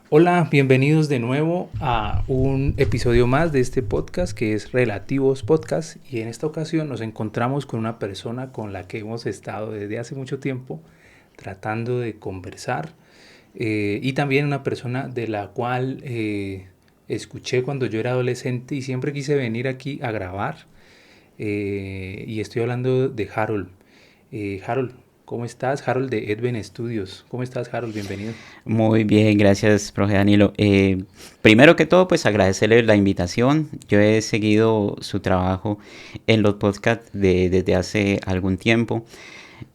Hola, bienvenidos de nuevo a un episodio más de este podcast que es Relativos Podcast, y en esta ocasión nos encontramos con una persona con la que hemos estado desde hace mucho tiempo tratando de conversar, y también una persona de la cual escuché cuando yo era adolescente y siempre quise venir aquí a grabar, y estoy hablando de Harold. Harold, ¿cómo estás? Harold de Edven Studios. ¿Cómo estás, Harold? Bienvenido. Muy bien, gracias, profe Danilo. Primero que todo, pues agradecerle la invitación. Yo he seguido su trabajo en los podcasts desde hace algún tiempo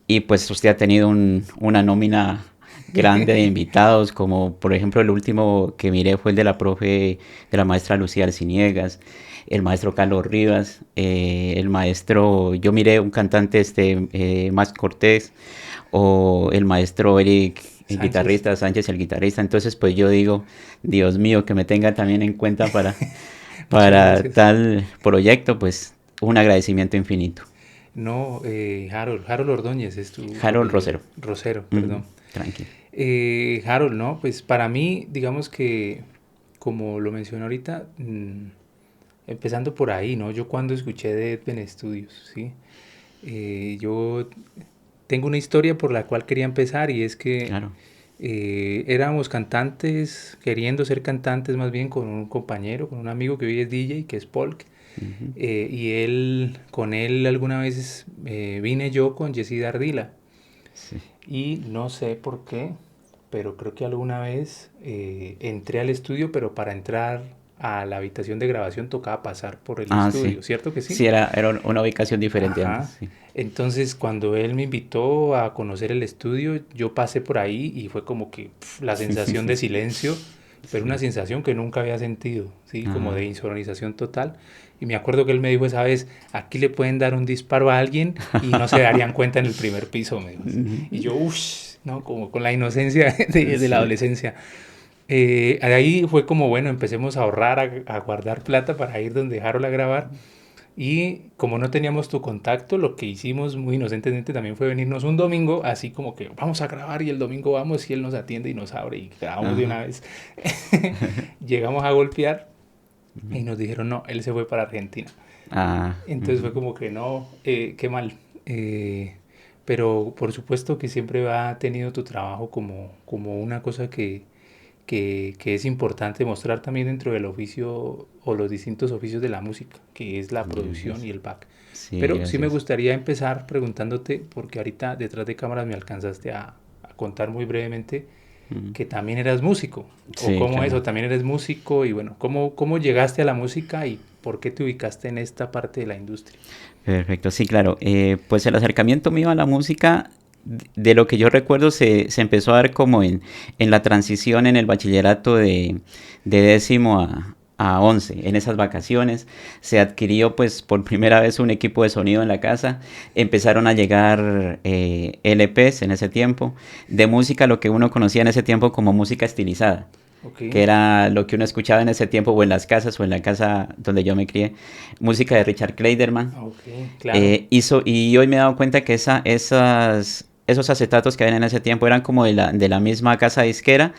y pues usted ha tenido una nómina grande de invitados, como por ejemplo el último que miré fue el de la profe, de la maestra Lucía Arciniegas, el maestro Carlos Rivas, el maestro, yo miré un cantante, Max Cortés, o el maestro Eric, el Sánchez. guitarrista, Sánchez, el guitarrista. Entonces, pues yo digo, Dios mío, que me tenga también en cuenta Muchas para gracias. tal proyecto, pues un agradecimiento infinito. No, Harold Ordóñez es tu Harold apellido. Rosero. Rosero, Ujú, perdón. tranquilo. Harold, no, pues para mí, digamos que, como lo mencioné ahorita, empezando por ahí, ¿no? Yo cuando escuché de Edven Studios, ¿sí? Yo tengo una historia por la cual quería empezar, y es que Claro. éramos cantantes, queriendo ser cantantes más bien, con un compañero, con un amigo que hoy es DJ, que es Polk. Ujú. Y con él alguna vez vine yo con Jessy Dardila, Sí. y no sé por qué, pero creo que alguna vez entré al estudio, pero para entrar a la habitación de grabación tocaba pasar por el Ah, sí. estudio, ¿cierto que sí? Sí, era una ubicación diferente antes, Ajá. sí. Entonces, cuando él me invitó a conocer el estudio, yo pasé por ahí y fue como que la sensación de silencio, pero una Sí. sensación que nunca había sentido, ¿sí? Como de Ajá. insonorización total. Y me acuerdo que él me dijo esa vez, aquí le pueden dar un disparo a alguien y no se darían cuenta en el primer piso, me dijo así. Y Ujú. yo, uff, ¿no? Como con la inocencia de la Sí. adolescencia. Ahí fue como, bueno, empecemos a ahorrar, a guardar plata para ir donde Harold a grabar. Y como no teníamos tu contacto, lo que hicimos muy inocentemente también fue venirnos un domingo, así como que vamos a grabar, y el domingo vamos y él nos atiende y nos abre y grabamos de Ajá. una vez. Llegamos a golpear Ujú. y nos dijeron, no, él se fue para Argentina. Ah, Entonces fue ujú. como que no, qué mal. Pero por supuesto que siempre ha tenido tu trabajo como una cosa que es importante mostrar también dentro del oficio o los distintos oficios de la música, que es la producción Gracias. y el back. Sí, Pero sí me gracias. gustaría empezar preguntándote, porque ahorita detrás de cámaras me alcanzaste a contar muy brevemente Ujú. que también eras músico, o Sí, cómo es, o claro. también eres músico, y bueno, cómo llegaste a la música y por qué te ubicaste en esta parte de la industria. Perfecto, sí, claro. Pues el acercamiento mío a la música, de lo que yo recuerdo, se empezó a dar como en la transición en el bachillerato de décimo a 11. En esas vacaciones se adquirió pues por primera vez un equipo de sonido en la casa. Empezaron a llegar LPs en ese tiempo, de música, lo que uno conocía en ese tiempo como música estilizada, Ok, que era lo que uno escuchaba en ese tiempo o en las casas o en la casa donde yo me crié, música de Richard Clayderman. ok, claro. Y hoy me he dado cuenta que esos acetatos que había en ese tiempo eran como de la misma casa disquera,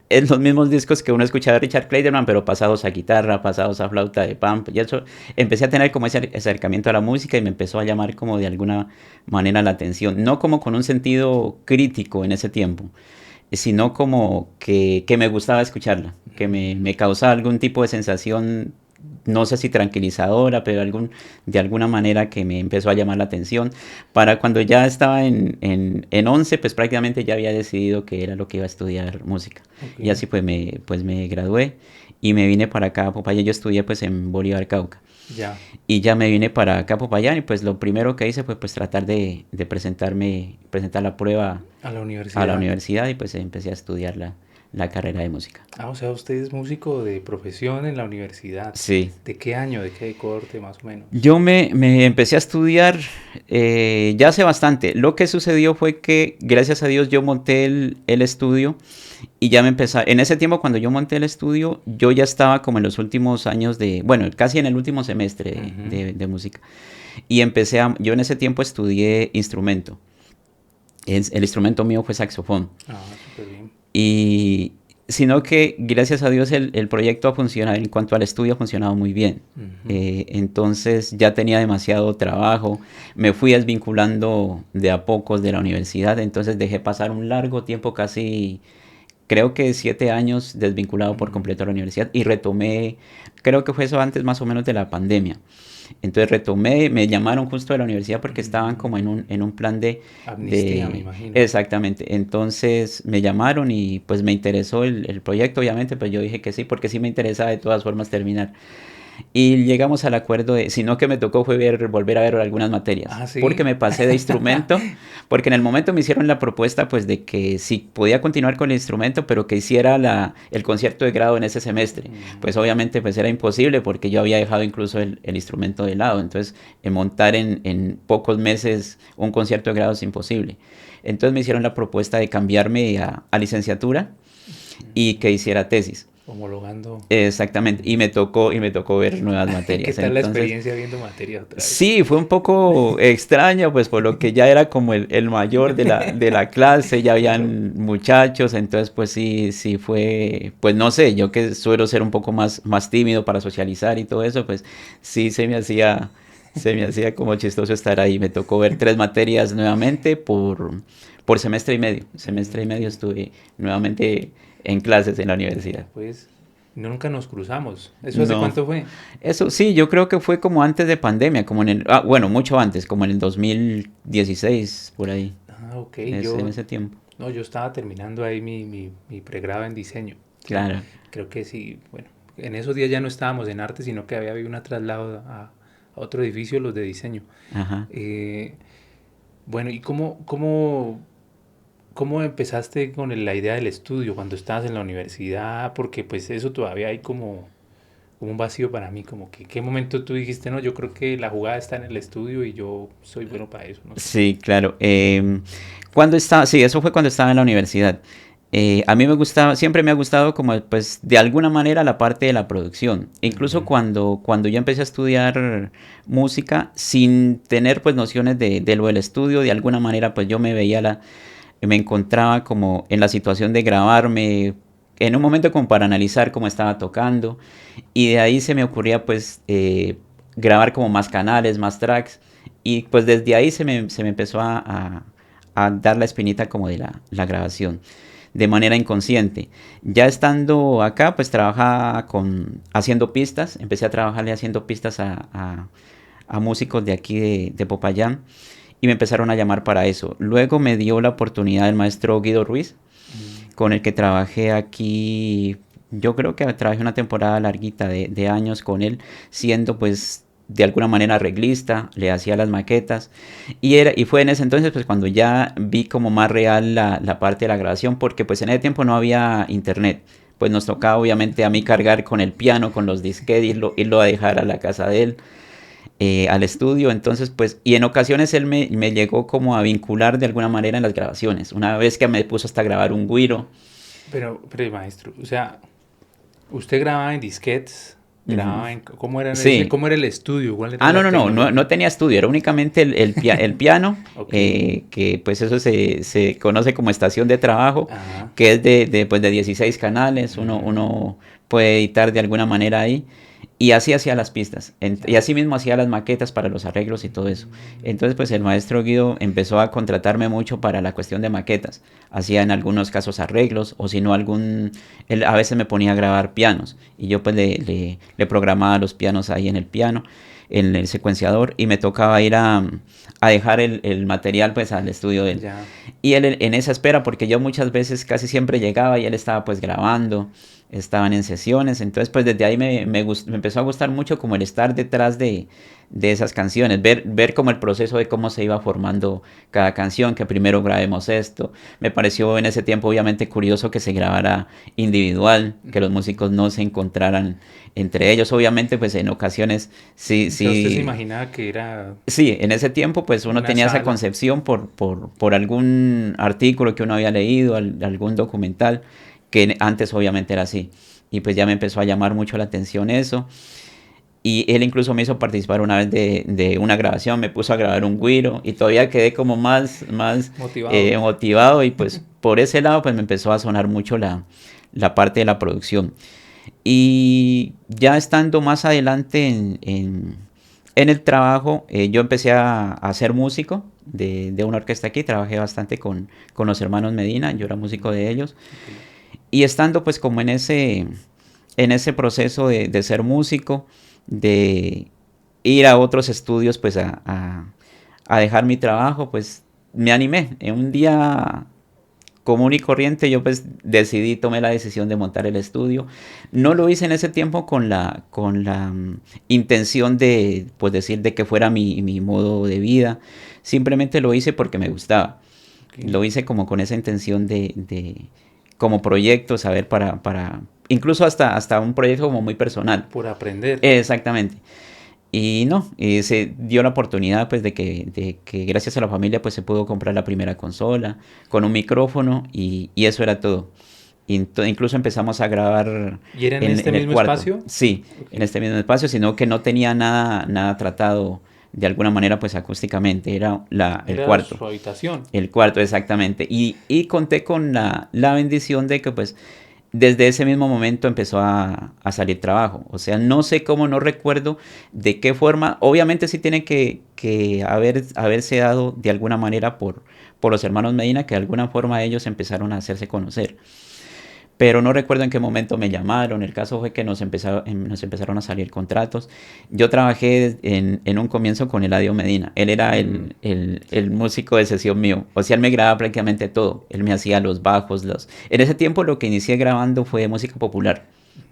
es los mismos discos que uno escuchaba de Richard Clayderman, pero pasados a guitarra, pasados a flauta de pan, y eso empecé a tener como ese acercamiento a la música y me empezó a llamar como de alguna manera la atención, no como con un sentido crítico en ese tiempo, sino como que me gustaba escucharla, que me causaba algún tipo de sensación, no sé si tranquilizadora, pero de alguna manera que me empezó a llamar la atención. Para cuando ya estaba en 11, pues prácticamente ya había decidido que era lo que iba a estudiar música. Ok, Y así pues me gradué y me vine para acá a Popayán. Yo estudié pues en Bolívar, Cauca. ya, Y ya me vine para acá a Popayán y pues lo primero que hice fue pues tratar de presentar la prueba a la a la universidad. universidad y pues empecé a estudiar la carrera de música. Ah, o sea, usted es músico de profesión en la universidad. Sí, ¿De qué año, de qué corte más o menos? yo me empecé a estudiar ya hace bastante. Lo que sucedió fue que, gracias a Dios, yo monté el estudio y ya me empecé. En ese tiempo, cuando yo monté el estudio, yo ya estaba como en los últimos años bueno, casi en el último semestre Ujú. de música. Y yo en ese tiempo estudié instrumento. El instrumento mío fue saxofón. Ah, súper bien. Y sino que gracias a Dios el proyecto ha funcionado, en cuanto al estudio ha funcionado muy bien. Entonces ya tenía demasiado trabajo, me fui desvinculando de a pocos de la universidad, entonces dejé pasar un largo tiempo, casi creo que 7 años desvinculado por completo de la universidad y retomé, creo que fue eso antes más o menos de la pandemia. Entonces retomé, me llamaron justo de la universidad porque estaban como en un plan Amnistía, me imagino. Exactamente, entonces me llamaron y pues me interesó el proyecto, obviamente, pues yo dije que sí, porque sí me interesaba de todas formas terminar. Y llegamos al acuerdo de, sino que me tocó fue volver a ver algunas materias, Ah, porque sí. me pasé de instrumento, porque en el momento me hicieron la propuesta pues de que sí podía continuar con el instrumento, pero que hiciera el concierto de grado en ese semestre. Pues obviamente pues era imposible porque yo había dejado incluso el instrumento de lado, entonces montar en pocos meses un concierto de grado es imposible. Entonces me hicieron la propuesta de cambiarme a licenciatura y que hiciera tesis. Homologando. Exactamente, y me tocó ver nuevas ¿Qué materias. tal la Entonces, experiencia viendo materia otra vez? sí, fue un poco extraño, pues por lo que ya era como el mayor de la clase, ya Claro. habían muchachos, entonces pues sí, sí fue, pues no sé, yo que suelo ser un poco más tímido para socializar y todo eso, pues sí se me hacía como chistoso estar ahí. Me tocó ver 3 materias nuevamente por semestre y medio Ok. estuve nuevamente en clases en la universidad. Pues nunca nos cruzamos. ¿Eso hace No, cuánto fue? eso sí, yo creo que fue como antes de pandemia, como bueno, mucho antes, como en el 2016, por ahí, Ah, ok. en ese tiempo. No, yo estaba terminando ahí mi pregrado en diseño. Sí, Claro, creo que sí. Bueno, en esos días ya no estábamos en arte, sino que había habido un traslado a otro edificio, los de diseño. ajá. Eh, bueno, ¿y cómo empezaste con la idea del estudio cuando estabas en la universidad? Porque pues eso todavía hay como un vacío para mí, como que qué momento tú dijiste, no, yo creo que la jugada está en el estudio y yo soy bueno para eso, no sé. Sí, claro. Sí, eso fue cuando estaba en la universidad. A mí me gustaba, siempre me ha gustado como pues de alguna manera la parte de la producción. Incluso Ujú. cuando yo empecé a estudiar música, sin tener pues nociones de lo del estudio, de alguna manera pues yo me encontraba como en la situación de grabarme en un momento como para analizar cómo estaba tocando y de ahí se me ocurría pues grabar como más canales, más tracks y pues desde ahí se me empezó a dar la espinita como de la grabación de manera inconsciente. Ya estando acá pues trabajaba haciendo pistas, empecé a trabajarle haciendo pistas a músicos de aquí de Popayán y me empezaron a llamar para eso. Luego me dio la oportunidad el maestro Guido Ruiz, Mm. con el que trabajé aquí, yo creo que trabajé una temporada larguita de años con él, siendo pues de alguna manera arreglista, le hacía las maquetas y fue en ese entonces pues cuando ya vi como más real la parte de la grabación porque pues en ese tiempo no había internet, pues nos tocaba obviamente a mí cargar con el piano, con los disquetes, irlo a dejar a la casa de él, al estudio. Entonces, pues, y en ocasiones él me llegó como a vincular de alguna manera en las grabaciones. Una vez que me puso hasta grabar un güiro. Pero maestro, o sea, usted grababa en disquetes, Ujú. grababa en, ¿cómo era Sí. cómo era el estudio? ¿Cuál era Ah, no, la no, no, no, tecnología? no tenía estudio, era únicamente el piano, Ok. que pues eso se conoce como estación de trabajo, Ajá. que es pues de 16 canales, Mm, uno puede editar de alguna manera ahí, y así hacía las pistas, y ya. así mismo hacía las maquetas para los arreglos y todo eso. Mm, Entonces pues el maestro Guido empezó a contratarme mucho para la cuestión de maquetas, hacía en algunos casos arreglos, o si no él a veces me ponía a grabar pianos, y yo pues le programaba los pianos ahí en el piano en el secuenciador y me tocaba ir a dejar el material pues al estudio de él. ya. Y él en esa espera, porque yo muchas veces casi siempre llegaba y él estaba pues grabando, estaban en sesiones, entonces pues desde ahí me empezó a gustar mucho como el estar detrás de esas canciones, ver como el proceso de cómo se iba formando cada canción, que primero grabemos esto. Me pareció en ese tiempo obviamente curioso que se grabara individual, que los músicos no se encontraran entre ellos. Obviamente pues en ocasiones sí, O sea, usted se sí, imaginaba que era sí, en ese tiempo pues uno una tenía esa sala. concepción por algún artículo que uno había leído, algún documental, que antes obviamente era así. Y pues ya me empezó a llamar mucho la atención eso. Y él incluso me hizo participar una vez de una grabación, me puso a grabar un güiro y todavía quedé como más Motivado. motivado y pues por ese lado pues me empezó a sonar mucho la parte de la producción. Y ya estando más adelante en el trabajo, yo empecé a ser músico de una orquesta aquí, trabajé bastante con los hermanos Medina, yo era músico de ellos. Ok. Y estando pues como en ese proceso de ser músico, de ir a otros estudios pues a dejar mi trabajo, pues me animé. En un día común y corriente yo pues decidí, tomé la decisión de montar el estudio. No lo hice en ese tiempo con la intención de pues decir de que fuera mi modo de vida. Simplemente lo hice porque me gustaba. Ok. Lo hice como con esa intención como proyecto, saber incluso hasta un proyecto como muy personal. Por aprender. Exactamente. Y no, se dio la oportunidad pues de que gracias a la familia pues se pudo comprar la primera consola con un micrófono y eso era todo. Incluso empezamos a grabar ¿Y era en este en el mismo cuarto, espacio? sí, Ok. en este mismo espacio, sino que no tenía nada tratado de alguna manera pues acústicamente, era el Era cuarto. su habitación. El cuarto, exactamente. Y conté con la bendición de que pues desde ese mismo momento empezó a salir trabajo. O sea, no sé cómo, no recuerdo de qué forma. Obviamente sí tiene que haberse dado de alguna manera por los hermanos Medina, que de alguna forma ellos empezaron a hacerse conocer. Pero no recuerdo en qué momento me llamaron. El caso fue que nos empezaron a salir contratos. Yo trabajé en un comienzo con Eladio Medina. Él era Mm, el músico de sesión mío. O sea, él me grababa prácticamente todo. Él me hacía los bajos. En ese tiempo lo que inicié grabando fue música popular.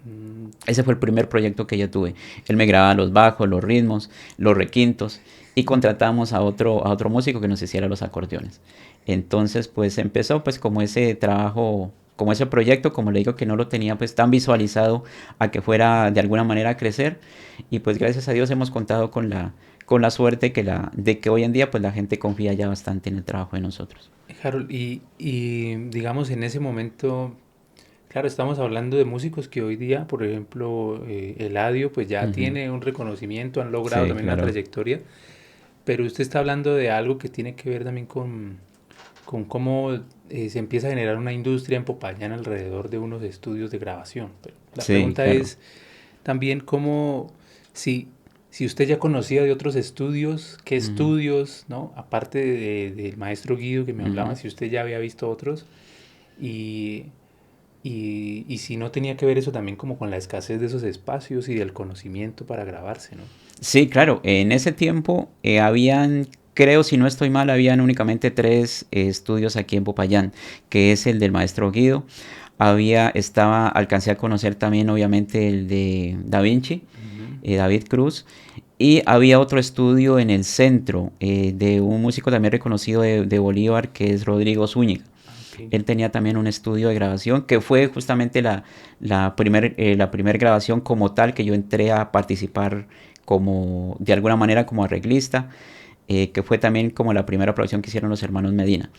mm, Ese fue el primer proyecto que yo tuve. Él me grababa los bajos, los ritmos, los requintos y contratamos a otro músico que nos hiciera los acordeones. Entonces, pues empezó pues como ese trabajo, como ese proyecto, como le digo que no lo tenía pues tan visualizado a que fuera de alguna manera a crecer y pues gracias a Dios hemos contado con la suerte de que hoy en día pues la gente confía ya bastante en el trabajo de nosotros. Harold, y digamos en ese momento, claro, estamos hablando de músicos que hoy día, por ejemplo, Eladio, pues ya Ujú. tiene un reconocimiento, han logrado Sí, también una claro. trayectoria, pero usted está hablando de algo que tiene que ver también con cómo se empieza a generar una industria en Popayán alrededor de unos estudios de grabación. Pero la Sí, pregunta claro. es también cómo, si, si usted ya conocía de otros estudios, qué Ujú, estudios, ¿no? Aparte del maestro Guido que me hablaba, ujú. si usted ya había visto otros y, y si no tenía que ver eso también como con la escasez de esos espacios y del conocimiento para grabarse, ¿no? Sí, claro, en ese tiempo habían, creo si no estoy mal, habían únicamente tres estudios aquí en Popayán, que es el del maestro Guido. Alcancé a conocer también obviamente el de Da Vinci, Ujú. David Cruz, y había otro estudio en el centro de un músico también reconocido de Bolívar, que es Rodrigo Zúñiga. Ah, ok. Él tenía también un estudio de grabación que fue justamente la primer grabación como tal que yo entré a participar como de alguna manera como arreglista, que fue también como la primera producción que hicieron los hermanos Medina.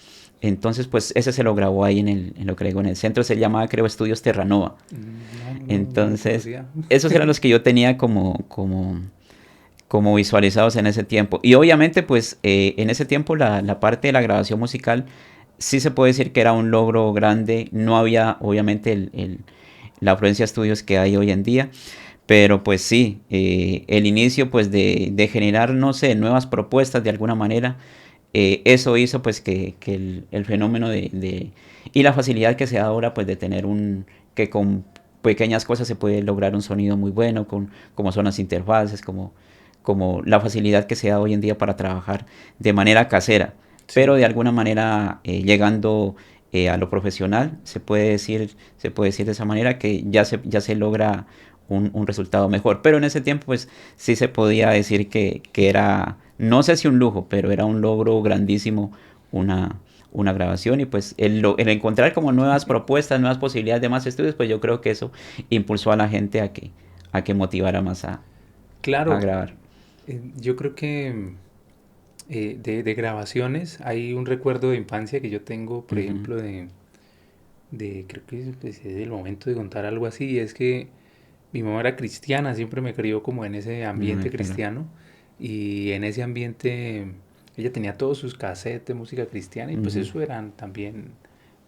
Entonces, pues ese se lo grabó ahí en lo que le digo, en el centro se llamaba, creo, Estudios Terranova. No lo Entonces, conocía. esos eran los que yo tenía como visualizados en ese tiempo. Y obviamente, pues en ese tiempo la parte de la grabación musical sí se puede decir que era un logro grande. No había, obviamente, la afluencia de estudios que hay hoy en día. Pero pues sí, el inicio pues de generar, no sé, nuevas propuestas de alguna manera, eso hizo pues que el fenómeno y la facilidad que se da ahora pues de tener que con pequeñas cosas se puede lograr un sonido muy bueno, como son las interfaces, como la facilidad que se da hoy en día para trabajar de manera casera, pero Sí, de alguna manera llegando a lo profesional, se puede decir de esa manera que ya se logra un resultado mejor. Pero en ese tiempo, pues sí se podía decir que era, no sé si un lujo, pero era un logro grandísimo una grabación. Y pues el encontrar como nuevas propuestas, nuevas posibilidades de más estudios, pues yo creo que eso impulsó a la gente a que motivara más a claro, grabar. yo creo que de grabaciones hay un recuerdo de infancia que yo tengo, por Ujú, ejemplo, creo que pues, es el momento de contar algo así, y es que mi mamá era cristiana, siempre me crió como en ese ambiente claro. cristiano, y en ese ambiente ella tenía todos sus cassettes de música cristiana, y pues Ujú, eso eran también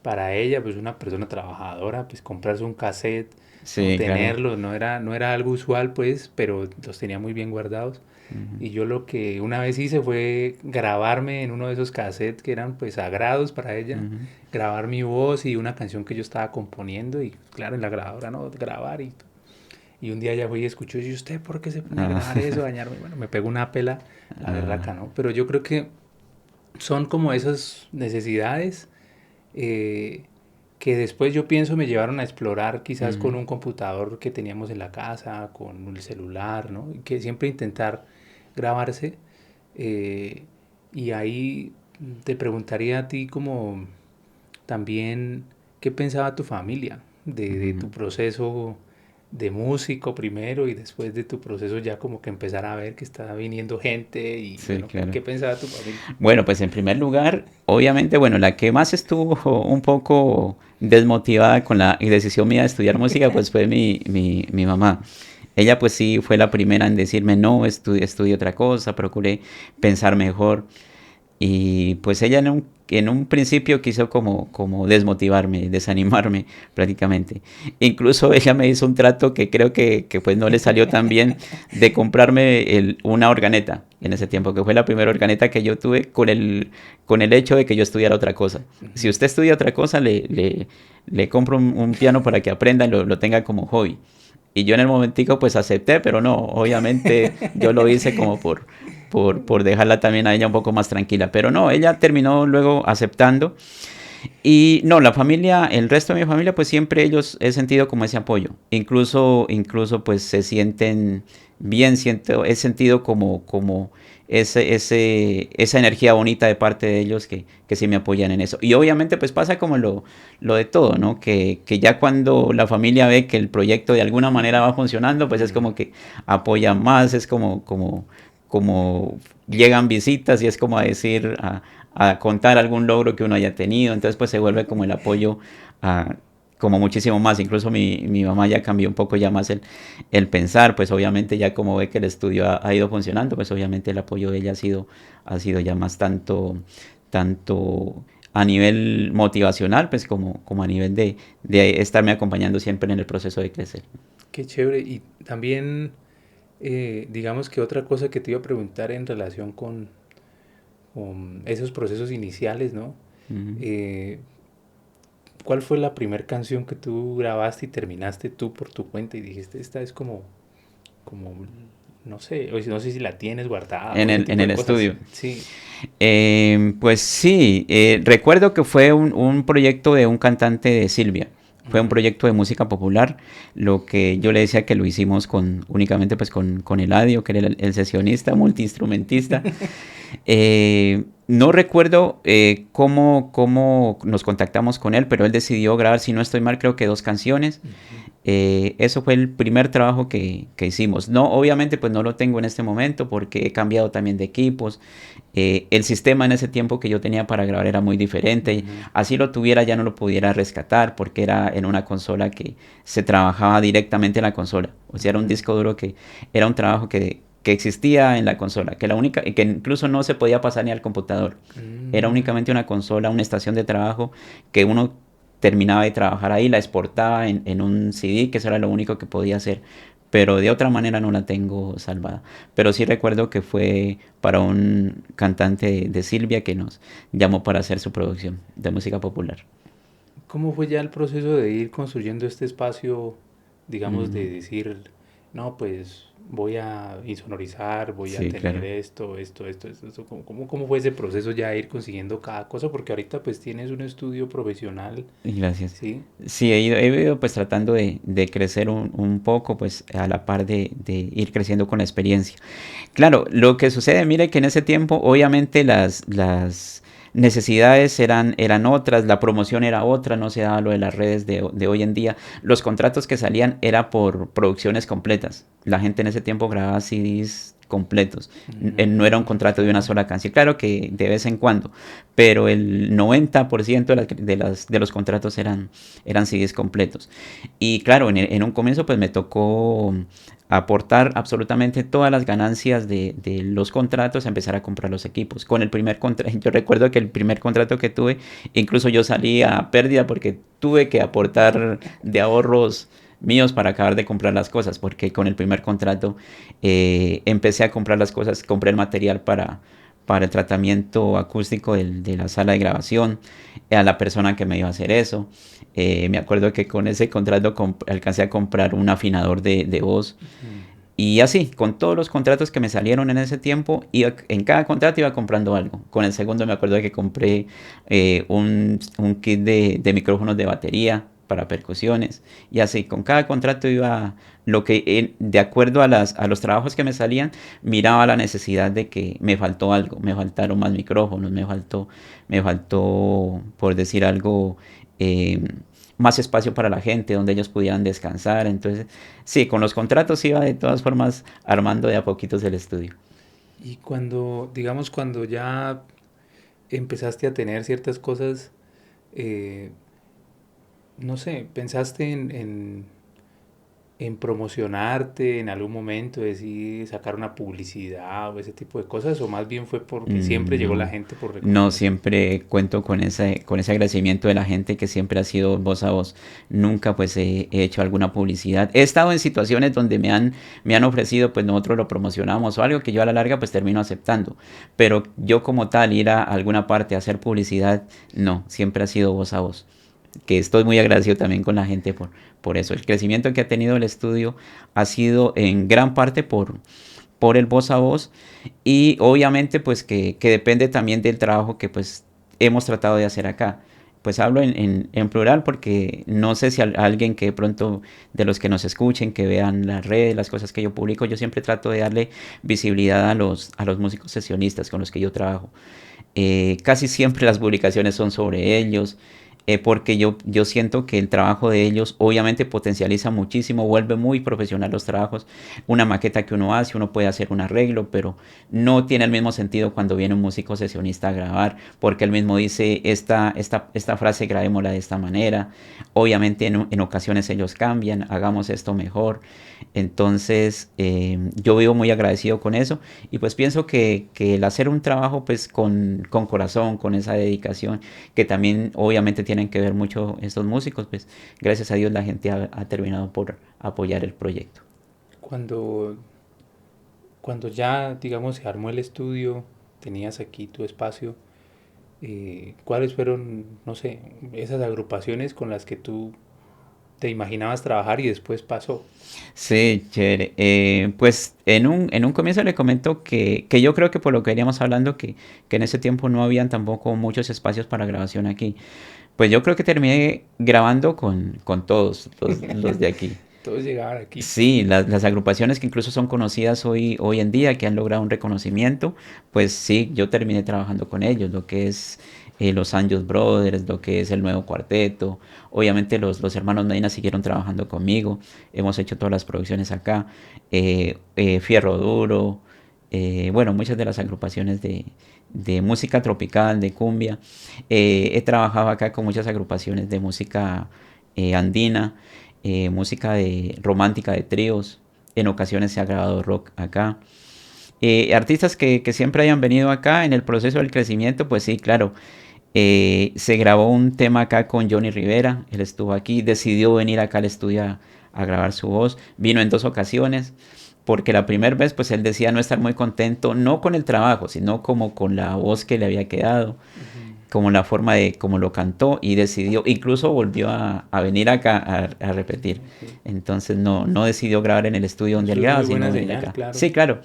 para ella, pues una persona trabajadora, pues comprarse un cassette o Sí, claro. tenerlos, no era algo usual, pues, pero los tenía muy bien guardados. Ujú, Y yo lo que una vez hice fue grabarme en uno de esos cassettes que eran pues sagrados para ella, ujú. grabar mi voz y una canción que yo estaba componiendo y claro, en la grabadora no, grabar y un día ya fui y escuchó y ¿usted por qué se pone a Ah, grabar eso, a dañarme? Bueno, me pegó una pela, la berraca, ah, ¿no? Pero yo creo que son como esas necesidades eh, que después yo pienso me llevaron a explorar quizás con ujú, un computador que teníamos en la casa, con el celular, ¿no? Y que siempre intentar grabarse. eh, y ahí te preguntaría a ti como también qué pensaba tu familia de ujú. tu proceso de músico primero y después de tu proceso ya como que empezar a ver que está viniendo gente y Sí, bueno, claro. ¿qué pensaba tu familia? Bueno, pues en primer lugar, obviamente, bueno, la que más estuvo un poco desmotivada con la decisión mía de estudiar música, pues fue mi mamá. Ella pues sí fue la primera en decirme, no, estudie otra cosa, procure pensar mejor. Y pues ella en un principio quiso como desmotivarme, desanimarme prácticamente. Incluso ella me hizo un trato que creo que pues no le salió tan bien de comprarme una organeta en ese tiempo, que fue la primera organeta que yo tuve con el hecho de que yo estudiara otra cosa. Si Ujú. usted estudia otra cosa, le compro un piano para que aprenda y lo tenga como hobby. Y yo en el momentico pues acepté, pero no, obviamente yo lo hice como por dejarla también a ella un poco más tranquila. Pero no, ella terminó luego aceptando. Y no, la familia, el resto de mi familia, pues siempre ellos he sentido como ese apoyo. Incluso pues se sienten bien, he sentido como esa energía bonita de parte de ellos que sí me apoyan en eso. Y obviamente pues pasa como lo de todo, ¿no? Que ya cuando la familia ve que el proyecto de alguna manera va funcionando, pues es Mm. como que apoyan más, es como llegan visitas y es como a decir, a contar algún logro que uno haya tenido, entonces pues se vuelve como el apoyo a, como muchísimo más, incluso mi mamá ya cambió un poco ya más el pensar, pues obviamente ya como ve que el estudio ha ido funcionando, pues obviamente el apoyo de ella ha sido ya más tanto a nivel motivacional, pues como a nivel de estarme acompañando siempre en el proceso de crecer. Qué chévere. Y también, digamos que otra cosa que te iba a preguntar en relación con esos procesos iniciales, ¿no? Ujú. Eh, ¿Cuál fue la primera canción que tú grabaste y terminaste tú por tu cuenta y dijiste, esta es como, no sé, o no sé si la tienes guardada En o ese el, en tipo de el cosas? estudio. Sí. Pues sí, recuerdo que fue un proyecto de un cantante de Silvia. Fue un Ujú. proyecto de música popular, lo que yo le decía que lo hicimos únicamente pues con Eladio, que era el sesionista, multiinstrumentista. No recuerdo cómo nos contactamos con él, pero él decidió grabar, si no estoy mal, creo que 2 canciones. Ujú. Eso fue el primer trabajo que hicimos. No, obviamente pues no lo tengo en este momento porque he cambiado también de equipos. El sistema en ese tiempo que yo tenía para grabar era muy diferente. Ujú. Así lo tuviera ya no lo pudiera rescatar porque era en una consola que se trabajaba directamente en la consola. O sea, era un Ujú. disco duro que era un trabajo que existía en la consola, que incluso no se podía pasar ni al computador. Era Mm. únicamente una consola, una estación de trabajo que uno terminaba de trabajar ahí, la exportaba en un CD, que eso era lo único que podía hacer. Pero de otra manera no la tengo salvada. Pero sí recuerdo que fue para un cantante de Silvia que nos llamó para hacer su producción de música popular. ¿Cómo fue ya el proceso de ir construyendo este espacio, digamos, de Mm, decir, no, pues voy a insonorizar, voy a sí, tener claro. esto? ¿Cómo fue ese proceso ya de ir consiguiendo cada cosa? Porque ahorita pues tienes un estudio profesional, Gracias. ¿sí? Sí, he ido pues tratando de crecer un poco pues a la par de ir creciendo con la experiencia. Claro, lo que sucede, mire que en ese tiempo obviamente las necesidades eran otras, la promoción era otra, no se daba lo de las redes de hoy en día. Los contratos que salían era por producciones completas. La gente en ese tiempo grababa CDs completos. No era un contrato de una sola canción, claro que de vez en cuando, pero el 90% de los contratos eran CDs completos. Y claro, en un comienzo pues me tocó aportar absolutamente todas las ganancias de los contratos, a empezar a comprar los equipos. Con el primer contrato, yo recuerdo que el primer contrato que tuve, incluso yo salí a pérdida porque tuve que aportar de ahorros míos para acabar de comprar las cosas, porque con el primer contrato empecé a comprar las cosas, compré el material para el tratamiento acústico de la sala de grabación, a la persona que me iba a hacer eso. Me acuerdo que con ese contrato alcancé a comprar un afinador de voz. Y así, con todos los contratos que me salieron en ese tiempo, en cada contrato iba comprando algo. Con el segundo me acuerdo que compré un kit de micrófonos de batería para percusiones. Y así, con cada contrato iba de acuerdo a los trabajos que me salían, miraba la necesidad de que me faltó algo. Me faltaron más micrófonos, me faltó por decir algo, eh, más espacio para la gente, donde ellos pudieran descansar. Entonces, sí, con los contratos iba de todas formas armando de a poquitos el estudio. Y cuando, digamos, cuando ya empezaste a tener ciertas cosas, eh, no sé, ¿pensaste en promocionarte en algún momento, decir, sacar una publicidad o ese tipo de cosas? ¿O más bien fue porque siempre llegó la No, gente por no recomendación? siempre cuento con ese agradecimiento de la gente que siempre ha sido voz a voz. Nunca pues he hecho alguna publicidad. He estado en situaciones donde me han ofrecido, pues nosotros lo promocionamos o algo que yo a la larga pues termino aceptando. Pero yo como tal ir a alguna parte a hacer publicidad, no, siempre ha sido voz a voz. Que estoy muy agradecido también con la gente por eso. El crecimiento que ha tenido el estudio ha sido en gran parte por el voz a voz, y obviamente pues que depende también del trabajo que pues hemos tratado de hacer acá. Pues hablo en plural porque no sé si alguien que de pronto de los que nos escuchen, que vean las redes, las cosas que yo publico, yo siempre trato de darle visibilidad a los músicos sesionistas con los que yo trabajo. Casi siempre las publicaciones son sobre ellos, porque yo siento que el trabajo de ellos obviamente potencializa muchísimo, vuelve muy profesional los trabajos. Una maqueta que uno hace, uno puede hacer un arreglo, pero no tiene el mismo sentido cuando viene un músico sesionista a grabar, porque él mismo dice, esta frase grabémosla de esta manera. Obviamente en ocasiones ellos cambian, hagamos esto mejor. Entonces yo vivo muy agradecido con eso, y pues pienso que el hacer un trabajo pues con corazón, con esa dedicación, que también obviamente tienen que ver mucho estos músicos, pues gracias a Dios la gente ha terminado por apoyar el proyecto. Cuando, cuando ya, digamos, se armó el estudio, tenías aquí tu espacio, ¿cuáles fueron, no sé, esas agrupaciones con las que tú te imaginabas trabajar y después pasó? Sí, chévere. Pues en un comienzo le comento que yo creo que por lo que veníamos hablando, que en ese tiempo no habían tampoco muchos espacios para grabación aquí. Pues yo creo que terminé grabando con todos los de aquí. Todos llegaban aquí. Sí, las agrupaciones que incluso son conocidas hoy en día, que han logrado un reconocimiento, pues sí, yo terminé trabajando con ellos, lo que es los Anjos Brothers, lo que es el Nuevo Cuarteto. Obviamente los hermanos Medina siguieron trabajando conmigo, hemos hecho todas las producciones acá, Fierro Duro, bueno, muchas de las agrupaciones de música tropical, de cumbia. He trabajado acá con muchas agrupaciones de música andina, música romántica de tríos. En ocasiones se ha grabado rock acá. Artistas que siempre hayan venido acá en el proceso del crecimiento, pues sí, claro. Se grabó un tema acá con Johnny Rivera. Él estuvo aquí, decidió venir acá al estudio a grabar su voz. Vino en 2 ocasiones, porque la primera vez pues él decía no estar muy contento, no con el trabajo, sino como con la voz que le había quedado, Ujú. como la forma de cómo lo cantó, y decidió, incluso volvió a venir acá a repetir. Ok. Entonces no decidió grabar en el estudio donde él Eso es graba, muy sino buena venir señal, acá. claro. Sí, claro.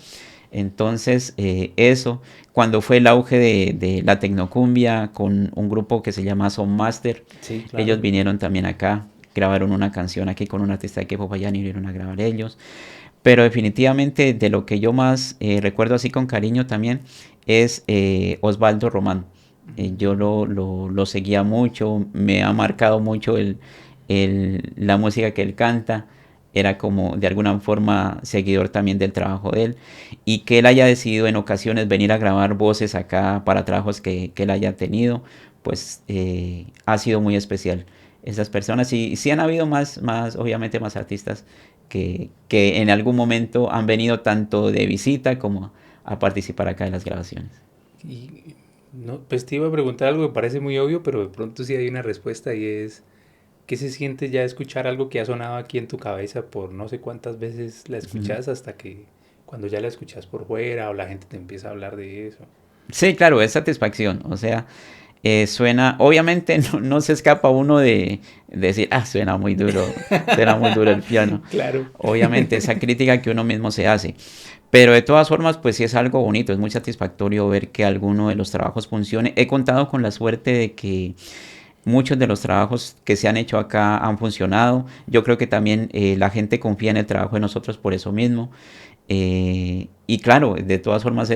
Entonces, eso, cuando fue el auge de la tecnocumbia con un grupo que se llama Sound Master, Sí, claro. ellos vinieron también acá, grabaron una canción aquí con un artista de Popayán y vinieron a grabar ellos. Pero definitivamente de lo que yo más recuerdo así con cariño también es Osvaldo Román. Yo lo seguía mucho, me ha marcado mucho la música que él canta. era como de alguna forma seguidor también del trabajo de él, y que él haya decidido en ocasiones venir a grabar voces acá para trabajos que él haya tenido, pues ha sido muy especial. Esas personas, y sí han habido obviamente más artistas que en algún momento han venido tanto de visita como a participar acá en las grabaciones. Y no, pues te iba a preguntar algo que parece muy obvio, pero de pronto sí hay una respuesta y es, ¿qué se siente ya escuchar algo que ha sonado aquí en tu cabeza por no sé cuántas veces la Ujú. escuchas hasta que cuando ya la escuchas por fuera o la gente te empieza a hablar de eso? Sí, claro, es satisfacción. O sea, suena, obviamente no se escapa uno de decir, ah, suena muy duro el piano. Claro. Obviamente, esa crítica que uno mismo se hace. Pero de todas formas, pues sí es algo bonito, es muy satisfactorio ver que alguno de los trabajos funcione. He contado con la suerte de que muchos de los trabajos que se han hecho acá han funcionado. Yo creo que también la gente confía en el trabajo de nosotros por eso mismo. Y claro, de todas formas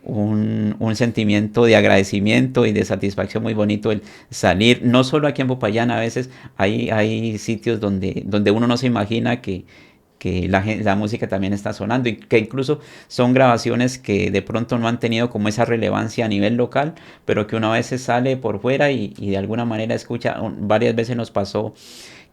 un sentimiento de agradecimiento y de satisfacción muy bonito el salir, no solo aquí en Popayán, a veces hay sitios donde uno no se imagina que la música también está sonando y que incluso son grabaciones que de pronto no han tenido como esa relevancia a nivel local, pero que uno a veces sale por fuera y de alguna manera escucha. Varias veces nos pasó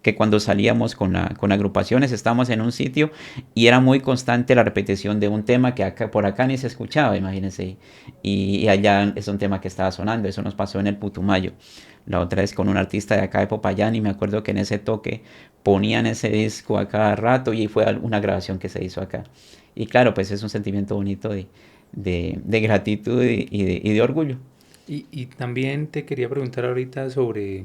que cuando salíamos con agrupaciones estábamos en un sitio y era muy constante la repetición de un tema que acá, por acá ni se escuchaba, imagínense. Y allá es un tema que estaba sonando. Eso nos pasó en el Putumayo. La otra vez con un artista de acá de Popayán y me acuerdo que en ese toque ponían ese disco a cada rato y fue una grabación que se hizo acá. Y claro, pues es un sentimiento bonito de gratitud y de orgullo. Y también te quería preguntar ahorita sobre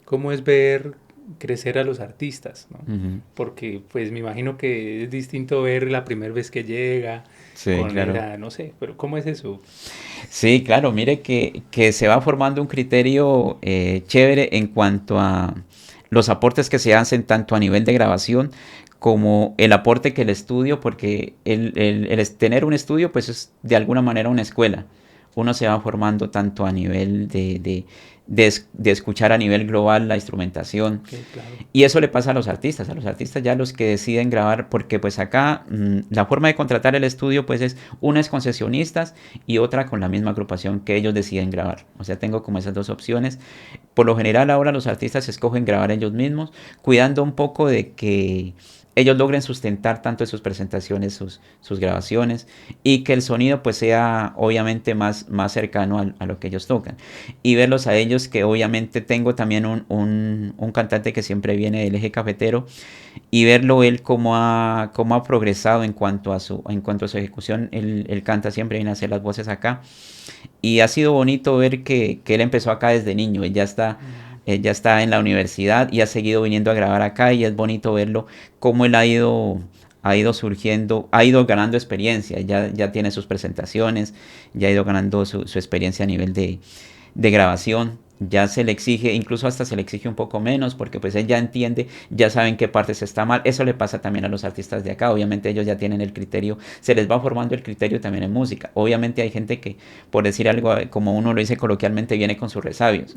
cómo es ver crecer a los artistas, ¿no? Ujú. Porque pues me imagino que es distinto ver la primera vez que llega Sí, con claro. esa, no sé, pero ¿cómo es eso? Sí, claro, mire que se va formando un criterio chévere en cuanto a los aportes que se hacen tanto a nivel de grabación como el aporte que el estudio, porque tener un estudio pues es de alguna manera una escuela. Uno se va formando tanto a nivel de escuchar a nivel global la instrumentación, Ok, claro. y eso le pasa a los artistas ya los que deciden grabar, porque pues acá la forma de contratar el estudio pues es, una es concesionistas y otra con la misma agrupación que ellos deciden grabar. O sea, tengo como esas dos opciones. Por lo general ahora los artistas escogen grabar ellos mismos, cuidando un poco de que ellos logren sustentar tanto en sus presentaciones, sus grabaciones, y que el sonido pues sea obviamente más cercano a lo que ellos tocan. Y verlos a ellos, que obviamente tengo también un cantante que siempre viene del eje cafetero, y verlo él cómo ha progresado en cuanto a su ejecución. Él canta siempre, viene a hacer las voces acá. Y ha sido bonito ver que él empezó acá desde niño. Mm, Él ya está en la universidad y ha seguido viniendo a grabar acá. Y es bonito verlo cómo él ha ido surgiendo, ha ido ganando experiencia. Ya tiene sus presentaciones, ya ha ido ganando su experiencia a nivel de grabación. Ya se le exige, incluso hasta se le exige un poco menos, porque pues él ya entiende, ya saben qué partes está mal. Eso le pasa también a los artistas de acá. Obviamente ellos ya tienen el criterio, se les va formando el criterio también en música. Obviamente hay gente que, por decir algo, como uno lo dice coloquialmente, viene con sus resabios,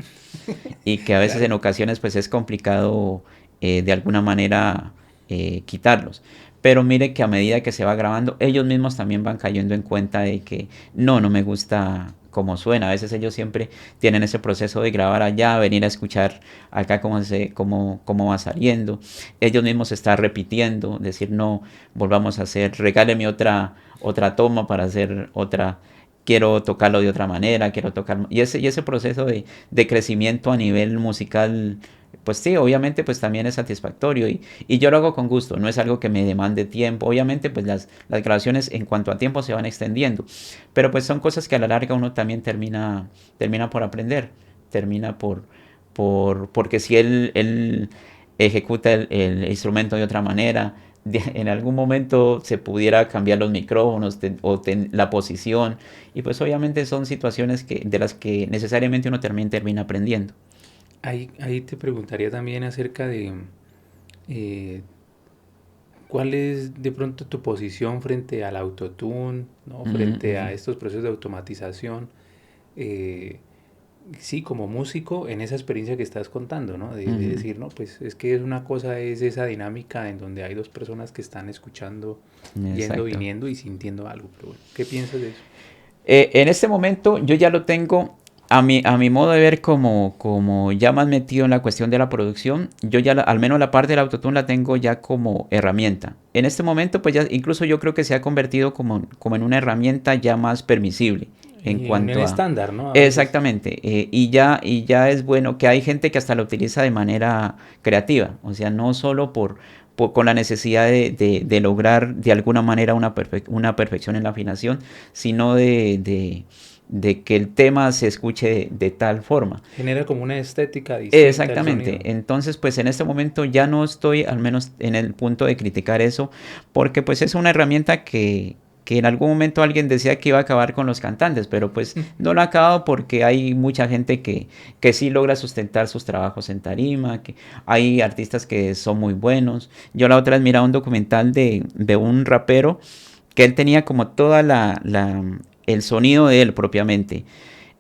y que a veces claro. en ocasiones pues es complicado de alguna manera quitarlos. Pero mire que a medida que se va grabando, ellos mismos también van cayendo en cuenta de que no me gusta cómo suena. A veces ellos siempre tienen ese proceso de grabar allá, venir a escuchar acá cómo va saliendo. Ellos mismos se están repitiendo, decir no, volvamos a hacer, regáleme otra toma para hacer otra, quiero tocarlo de otra manera, quiero tocar. Y ese proceso de crecimiento a nivel musical, pues sí, obviamente pues también es satisfactorio, y yo lo hago con gusto, no es algo que me demande tiempo. Obviamente pues las grabaciones en cuanto a tiempo se van extendiendo, pero pues son cosas que a la larga uno también termina por aprender, termina porque si él ejecuta el instrumento de otra manera, en algún momento se pudiera cambiar los micrófonos la posición, y pues obviamente son situaciones de las que necesariamente uno también termina aprendiendo. Ahí te preguntaría también acerca de eh, cuál es de pronto tu posición frente al autotune, ¿no? Ujú, Frente ujú. a estos procesos de automatización. Eh, sí, como músico, en esa experiencia que estás contando, ¿no? De decir, no, pues es que es una cosa, es esa dinámica en donde hay dos personas que están escuchando, yendo, Exacto. viniendo y sintiendo algo. Pero bueno, ¿qué piensas de eso? En este momento yo ya lo tengo a mi modo de ver como ya más metido en la cuestión de la producción. Yo ya al menos la parte del autotune la tengo ya como herramienta. En este momento pues ya incluso yo creo que se ha convertido como en una herramienta ya más permisible en Y en el cuanto a... estándar, ¿no? A veces. Exactamente, y ya es bueno que hay gente que hasta lo utiliza de manera creativa, o sea, no solo con la necesidad de lograr de alguna manera una perfección en la afinación, sino de que el tema se escuche de tal forma. Genera como una estética distinta al sonido, Exactamente, ¿no? entonces pues en este momento ya no estoy al menos en el punto de criticar eso, porque pues es una herramienta que en algún momento alguien decía que iba a acabar con los cantantes, pero pues no lo ha acabado porque hay mucha gente que sí logra sustentar sus trabajos en tarima, que hay artistas que son muy buenos. Yo la otra vez miraba un documental de un rapero que él tenía como toda el sonido de él propiamente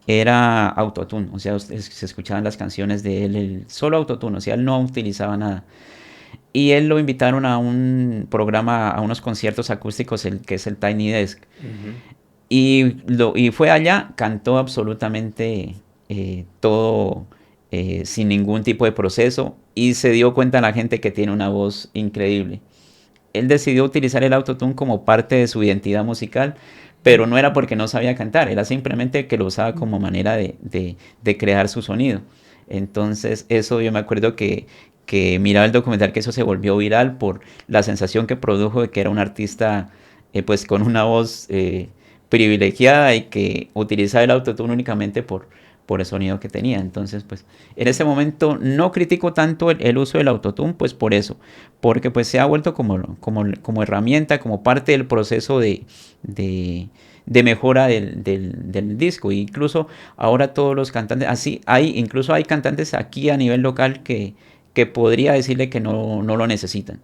era autotune, o sea, se escuchaban las canciones de él, el solo autotune, o sea, él no utilizaba nada. Y él lo invitaron a un programa, a unos conciertos acústicos, que es el Tiny Desk. Ujú. Y fue allá, cantó absolutamente todo sin ningún tipo de proceso y se dio cuenta la gente que tiene una voz increíble. Él decidió utilizar el autotune como parte de su identidad musical, pero no era porque no sabía cantar, era simplemente que lo usaba como manera de crear su sonido. Entonces, eso yo me acuerdo que miraba el documental que eso se volvió viral por la sensación que produjo de que era un artista pues con una voz privilegiada y que utilizaba el autotune únicamente por el sonido que tenía. Entonces, pues, en ese momento no critico tanto el uso del autotune, pues por eso, porque pues se ha vuelto como herramienta, como parte del proceso de mejora del disco. E incluso ahora todos los cantantes, incluso hay cantantes aquí a nivel local que podría decirle que no lo necesitan.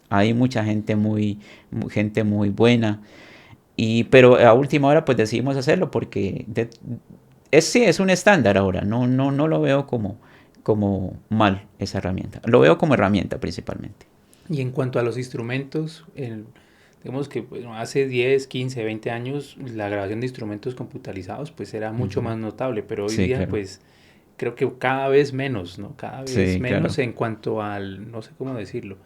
Hay mucha gente muy buena. Pero a última hora pues decidimos hacerlo porque sí, es un estándar ahora. No lo veo como mal esa herramienta. Lo veo como herramienta principalmente. Y en cuanto a los instrumentos, digamos que bueno, hace 10, 15, 20 años la grabación de instrumentos computarizados pues era mucho Ujú. más notable, pero hoy Sí, día claro. pues creo que cada vez menos, ¿no? Cada vez Sí, menos claro. en cuanto al, no sé cómo decirlo,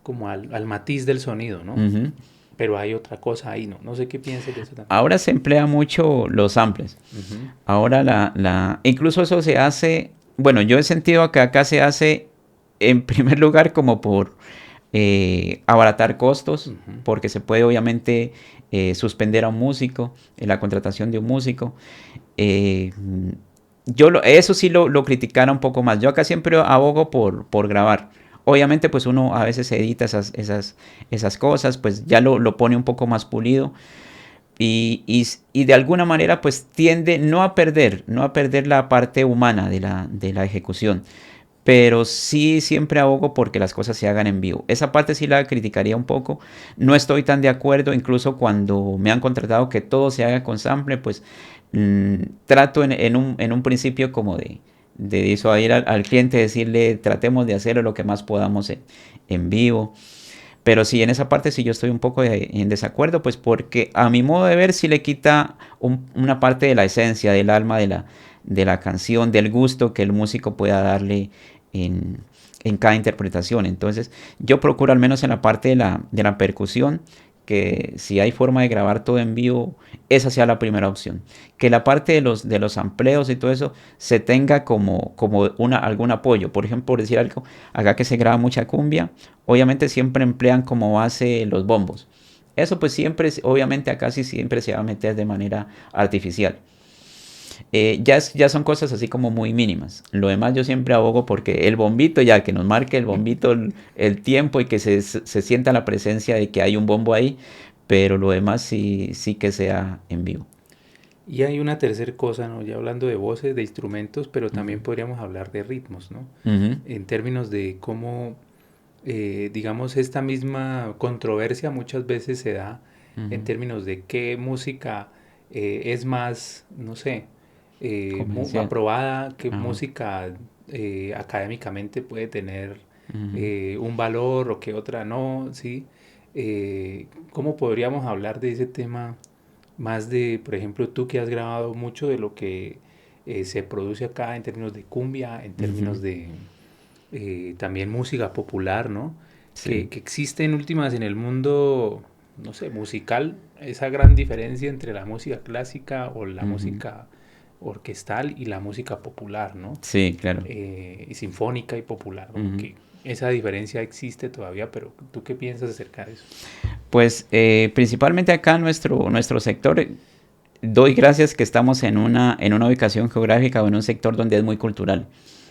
como al matiz del sonido, ¿no? Ujú. Pero hay otra cosa ahí, ¿no? No sé qué pienses de eso también. Ahora se emplea mucho los samples. Ujú. Ahora incluso eso se hace, bueno, yo he sentido que acá se hace en primer lugar como por abaratar costos, Ujú. porque se puede obviamente suspender a un músico, la contratación de un músico. Eh, eso sí lo criticara un poco más. Yo acá siempre abogo por grabar. Obviamente pues uno a veces edita esas cosas, pues ya lo pone un poco más pulido y de alguna manera pues tiende no a perder la parte humana de la ejecución, pero sí siempre abogo porque las cosas se hagan en vivo. Esa parte sí la criticaría un poco. No estoy tan de acuerdo, incluso cuando me han contratado que todo se haga con sample, pues trato en un principio como de disuadir al cliente, decirle tratemos de hacerlo lo que más podamos en vivo. Pero sí, en esa parte sí yo estoy un poco en desacuerdo, pues porque a mi modo de ver sí le quita una parte de la esencia, del alma de la canción, del gusto que el músico pueda darle en, en cada interpretación. Entonces yo procuro al menos en la parte de la percusión que si hay forma de grabar todo en vivo, esa sea la primera opción. Que la parte de los amplios y todo eso se tenga como algún apoyo. Por ejemplo, por decir algo, acá que se graba mucha cumbia, obviamente siempre emplean como base los bombos. Eso pues siempre, obviamente acá sí siempre se va a meter de manera artificial. Ya son cosas así como muy mínimas. Lo demás yo siempre abogo porque el bombito, ya que nos marque el bombito el tiempo y que se sienta la presencia de que hay un bombo ahí, pero lo demás sí que sea en vivo. Y hay una tercera cosa, ¿no? Ya hablando de voces, de instrumentos, pero también Ujú, podríamos hablar de ritmos, ¿no? ujú, En términos de cómo, digamos, esta misma controversia muchas veces se da en ujú, términos de qué música es más, no sé, Comercial. aprobada, qué Ajá. música académicamente puede tener Ujú. un valor o qué otra no, ¿sí? ¿Cómo podríamos hablar de ese tema más de, por ejemplo, tú que has grabado mucho de lo que se produce acá en términos de cumbia, en Ujú. términos de también música popular, ¿no? Sí. Que existe en últimas en el mundo, no sé, musical, esa gran diferencia entre la música clásica o la Ujú. música orquestal y la música popular, ¿no? Sí, claro. Y sinfónica y popular, como Ujú. que esa diferencia existe todavía, pero ¿tú qué piensas acerca de eso? Pues principalmente acá en nuestro sector, doy gracias que estamos en una ubicación geográfica o en un sector donde es muy cultural,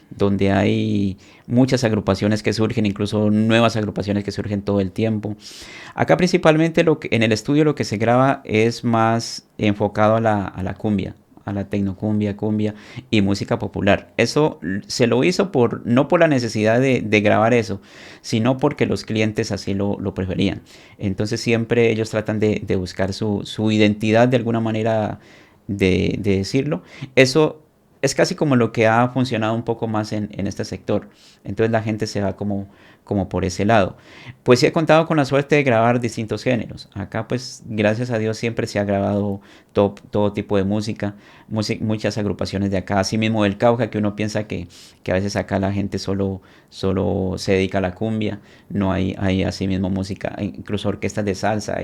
donde hay muchas agrupaciones que surgen, incluso nuevas agrupaciones que surgen todo el tiempo. Acá principalmente en el estudio lo que se graba es más enfocado a la cumbia, a la tecnocumbia, cumbia y música popular. Eso se lo hizo no por la necesidad de grabar eso, sino porque los clientes así lo preferían. Entonces siempre ellos tratan de buscar su identidad de alguna manera de decirlo. Eso es casi como lo que ha funcionado un poco más en este sector. Entonces la gente se va como por ese lado. Pues sí he contado con la suerte de grabar distintos géneros. Acá pues gracias a Dios siempre se ha grabado todo tipo de música, muchas agrupaciones de acá, así mismo del Cauca, que uno piensa que a veces acá la gente solo se dedica a la cumbia, no hay así mismo música, incluso orquestas de salsa.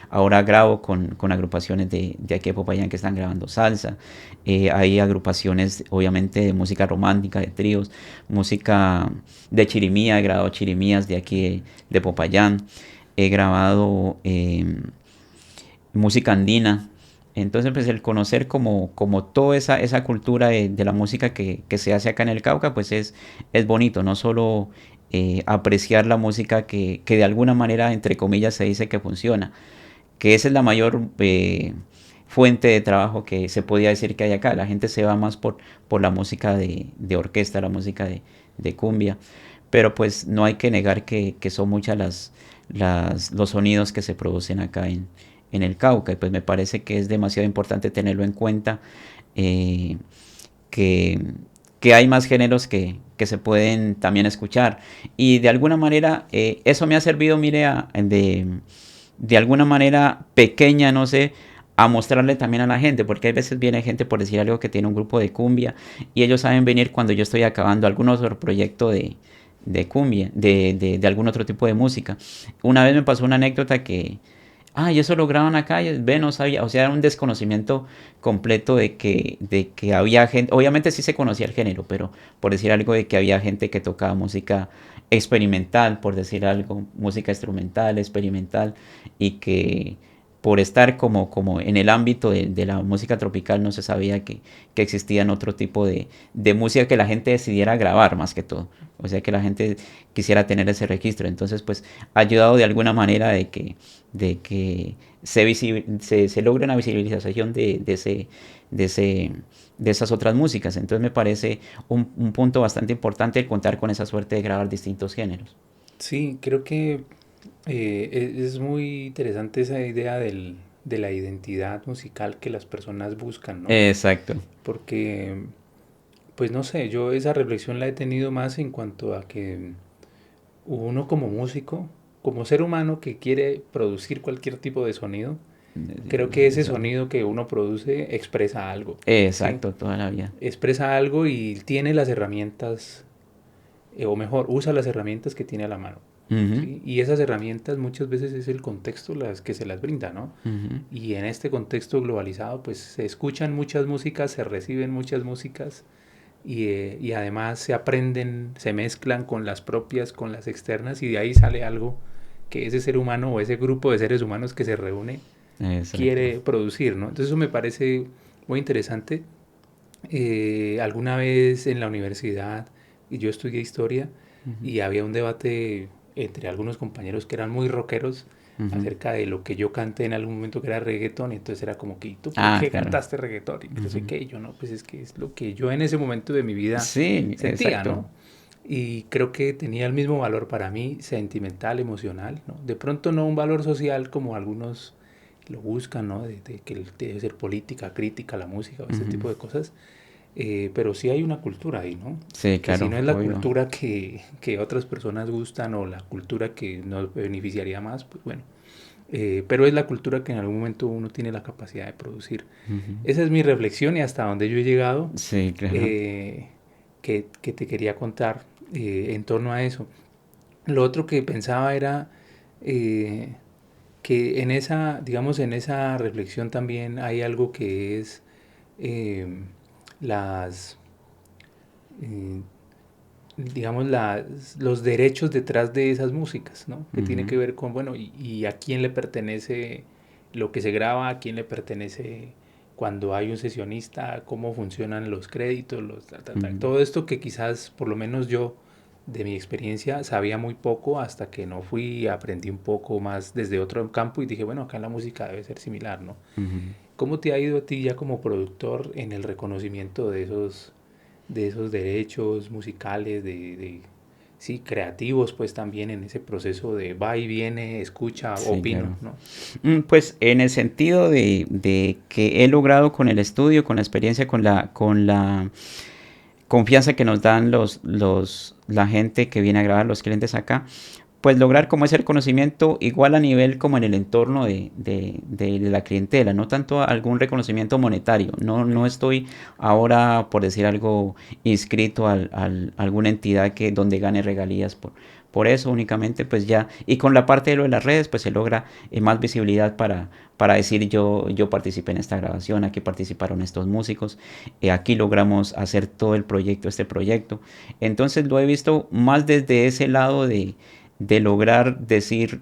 Ahora grabo con agrupaciones de aquí de Popayán que están grabando salsa. Hay agrupaciones obviamente de música romántica, de tríos, música de chirimía, he grabado chirimías de aquí de Popayán, he grabado música andina. Entonces, pues el conocer como toda esa cultura de la música que se hace acá en el Cauca, pues es bonito, no solo apreciar la música que de alguna manera, entre comillas, se dice que funciona, que esa es la mayor fuente de trabajo que se podía decir que hay acá. La gente se va más por la música de orquesta, la música de cumbia, pero pues no hay que negar que son muchas los sonidos que se producen acá en el Cauca, y pues me parece que es demasiado importante tenerlo en cuenta, eh, que, que hay más géneros que se pueden también escuchar, y de alguna manera eso me ha servido, mire, de alguna manera pequeña, no sé, a mostrarle también a la gente, porque hay veces viene gente por decir algo que tiene un grupo de cumbia y ellos saben venir cuando yo estoy acabando algún otro proyecto de cumbia, de algún otro tipo de música. Una vez me pasó una anécdota y eso lo graban acá, y ve, no sabía, o sea, era un desconocimiento completo de que había gente, obviamente sí se conocía el género, pero por decir algo de que había gente que tocaba música experimental, por decir algo, música instrumental, experimental, y que por estar como en el ámbito de la música tropical no se sabía que existían otro tipo de música que la gente decidiera grabar más que todo. O sea, que la gente quisiera tener ese registro. Entonces, pues, ha ayudado de alguna manera de que se logre una visibilización de, ese, de esas otras músicas. Entonces, me parece un punto bastante importante el contar con esa suerte de grabar distintos géneros. Sí, creo que es muy interesante esa idea de la identidad musical que las personas buscan, ¿no? Exacto. Porque, pues no sé, yo esa reflexión la he tenido más en cuanto a que uno como músico, como ser humano que quiere producir cualquier tipo de sonido, creo que ese sonido que uno produce expresa algo, ¿sí? Exacto, toda la vida. Expresa algo y tiene las herramientas, o mejor, usa las herramientas que tiene a la mano. Ujú, ¿Sí? Y esas herramientas muchas veces es el contexto las que se las brinda, ¿no? ujú. Y en este contexto globalizado, pues se escuchan muchas músicas, se reciben muchas músicas y además se aprenden, se mezclan con las propias, con las externas y de ahí sale algo que ese ser humano o ese grupo de seres humanos que se reúne Exacto. quiere producir, ¿no? Entonces eso me parece muy interesante. Alguna vez en la universidad, y yo estudié historia, Ujú, y había un debate entre algunos compañeros que eran muy rockeros ujú. acerca de lo que yo canté en algún momento que era reggaetón, y entonces era como que, ¿y tú por Ah, qué claro. cantaste reggaetón? Y que no sé Ujú. qué, y yo no, pues es que es lo que yo en ese momento de mi vida Sí, sentía, exacto. ¿no? Y creo que tenía el mismo valor para mí, sentimental, emocional, ¿no? De pronto no un valor social como algunos lo buscan, ¿no? De que debe ser política, crítica, la música, o este tipo de cosas. Pero sí hay una cultura ahí, ¿no? Sí, Que si claro, no es la obvio. cultura que otras personas gustan o la cultura que nos beneficiaría más, pues bueno. Pero es la cultura que en algún momento uno tiene la capacidad de producir. Ujú. Esa es mi reflexión y hasta donde yo he llegado, Sí, claro. que te quería contar en torno a eso. Lo otro que pensaba era eh, que en esa, digamos, en esa reflexión también hay algo que es eh, las, eh, digamos, los derechos detrás de esas músicas, ¿no? Que tiene Ujú. que ver con, bueno, y a quién le pertenece lo que se graba, a quién le pertenece cuando hay un sesionista, cómo funcionan los créditos, Ujú. todo esto que quizás, por lo menos yo, de mi experiencia, sabía muy poco hasta que no fui, aprendí un poco más desde otro campo y dije, bueno, acá en la música debe ser similar, ¿no? Ujú. ¿Cómo te ha ido a ti ya como productor en el reconocimiento de esos derechos musicales, sí, creativos, pues también en ese proceso de va y viene, escucha, Sí, opino, claro. ¿no? Pues en el sentido de que he logrado con el estudio, con la experiencia, con la confianza que nos dan la gente que viene a grabar, los clientes acá, pues lograr como ese reconocimiento igual a nivel como en el entorno de la clientela, no tanto algún reconocimiento monetario. No Okay. estoy ahora, por decir algo, inscrito alguna entidad donde gane regalías por eso únicamente, pues ya. Y con la parte de lo de las redes, pues se logra más visibilidad para decir yo participé en esta grabación, aquí participaron estos músicos, aquí logramos hacer todo el proyecto, este proyecto. Entonces lo he visto más desde ese lado de lograr decir,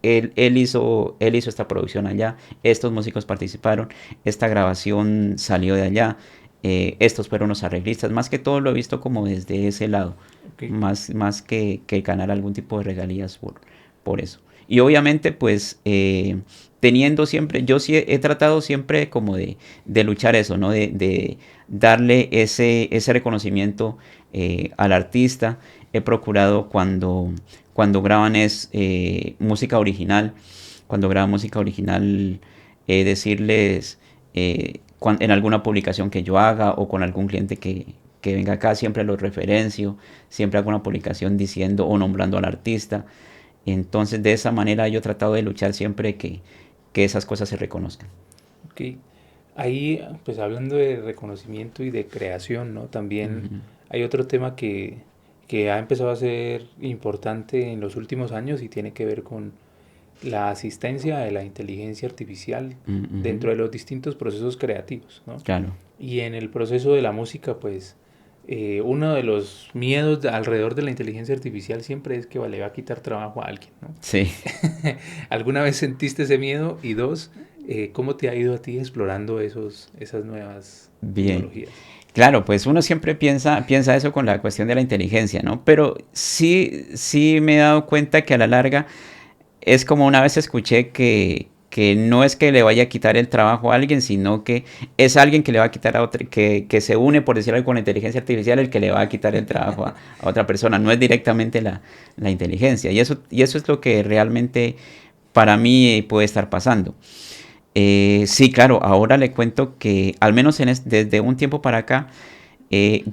él hizo esta producción allá, estos músicos participaron, esta grabación salió de allá, estos fueron los arreglistas, más que todo lo he visto como desde ese lado, Okay. más que ganar algún tipo de regalías por eso. Y obviamente pues teniendo siempre, yo sí he tratado siempre como de luchar eso, ¿no? De darle ese reconocimiento al artista. He procurado cuando graban música original, cuando graban música original, decirles en alguna publicación que yo haga o con algún cliente que venga acá, siempre los referencio, siempre hago una publicación diciendo o nombrando al artista. Entonces de esa manera yo he tratado de luchar siempre que esas cosas se reconozcan. Ok. Ahí, pues hablando de reconocimiento y de creación, ¿no? También Ujú. hay otro tema que ha empezado a ser importante en los últimos años y tiene que ver con la asistencia de la inteligencia artificial Ujú. dentro de los distintos procesos creativos, ¿no? Claro. Y en el proceso de la música, pues uno de los miedos alrededor de la inteligencia artificial siempre es que le va a quitar trabajo a alguien, ¿no? Sí. ¿Alguna vez sentiste ese miedo? Y dos, ¿cómo te ha ido a ti explorando esas nuevas Bien. tecnologías? Claro, pues uno siempre piensa eso con la cuestión de la inteligencia, ¿no? Pero sí me he dado cuenta que a la larga es como una vez escuché que no es que le vaya a quitar el trabajo a alguien, sino que es alguien que le va a quitar a otro, que se une, por decirlo algo, con la inteligencia artificial, el que le va a quitar el trabajo a otra persona. No es directamente la inteligencia. Y eso es lo que realmente para mí puede estar pasando. Sí, claro, ahora le cuento que al menos desde un tiempo para acá,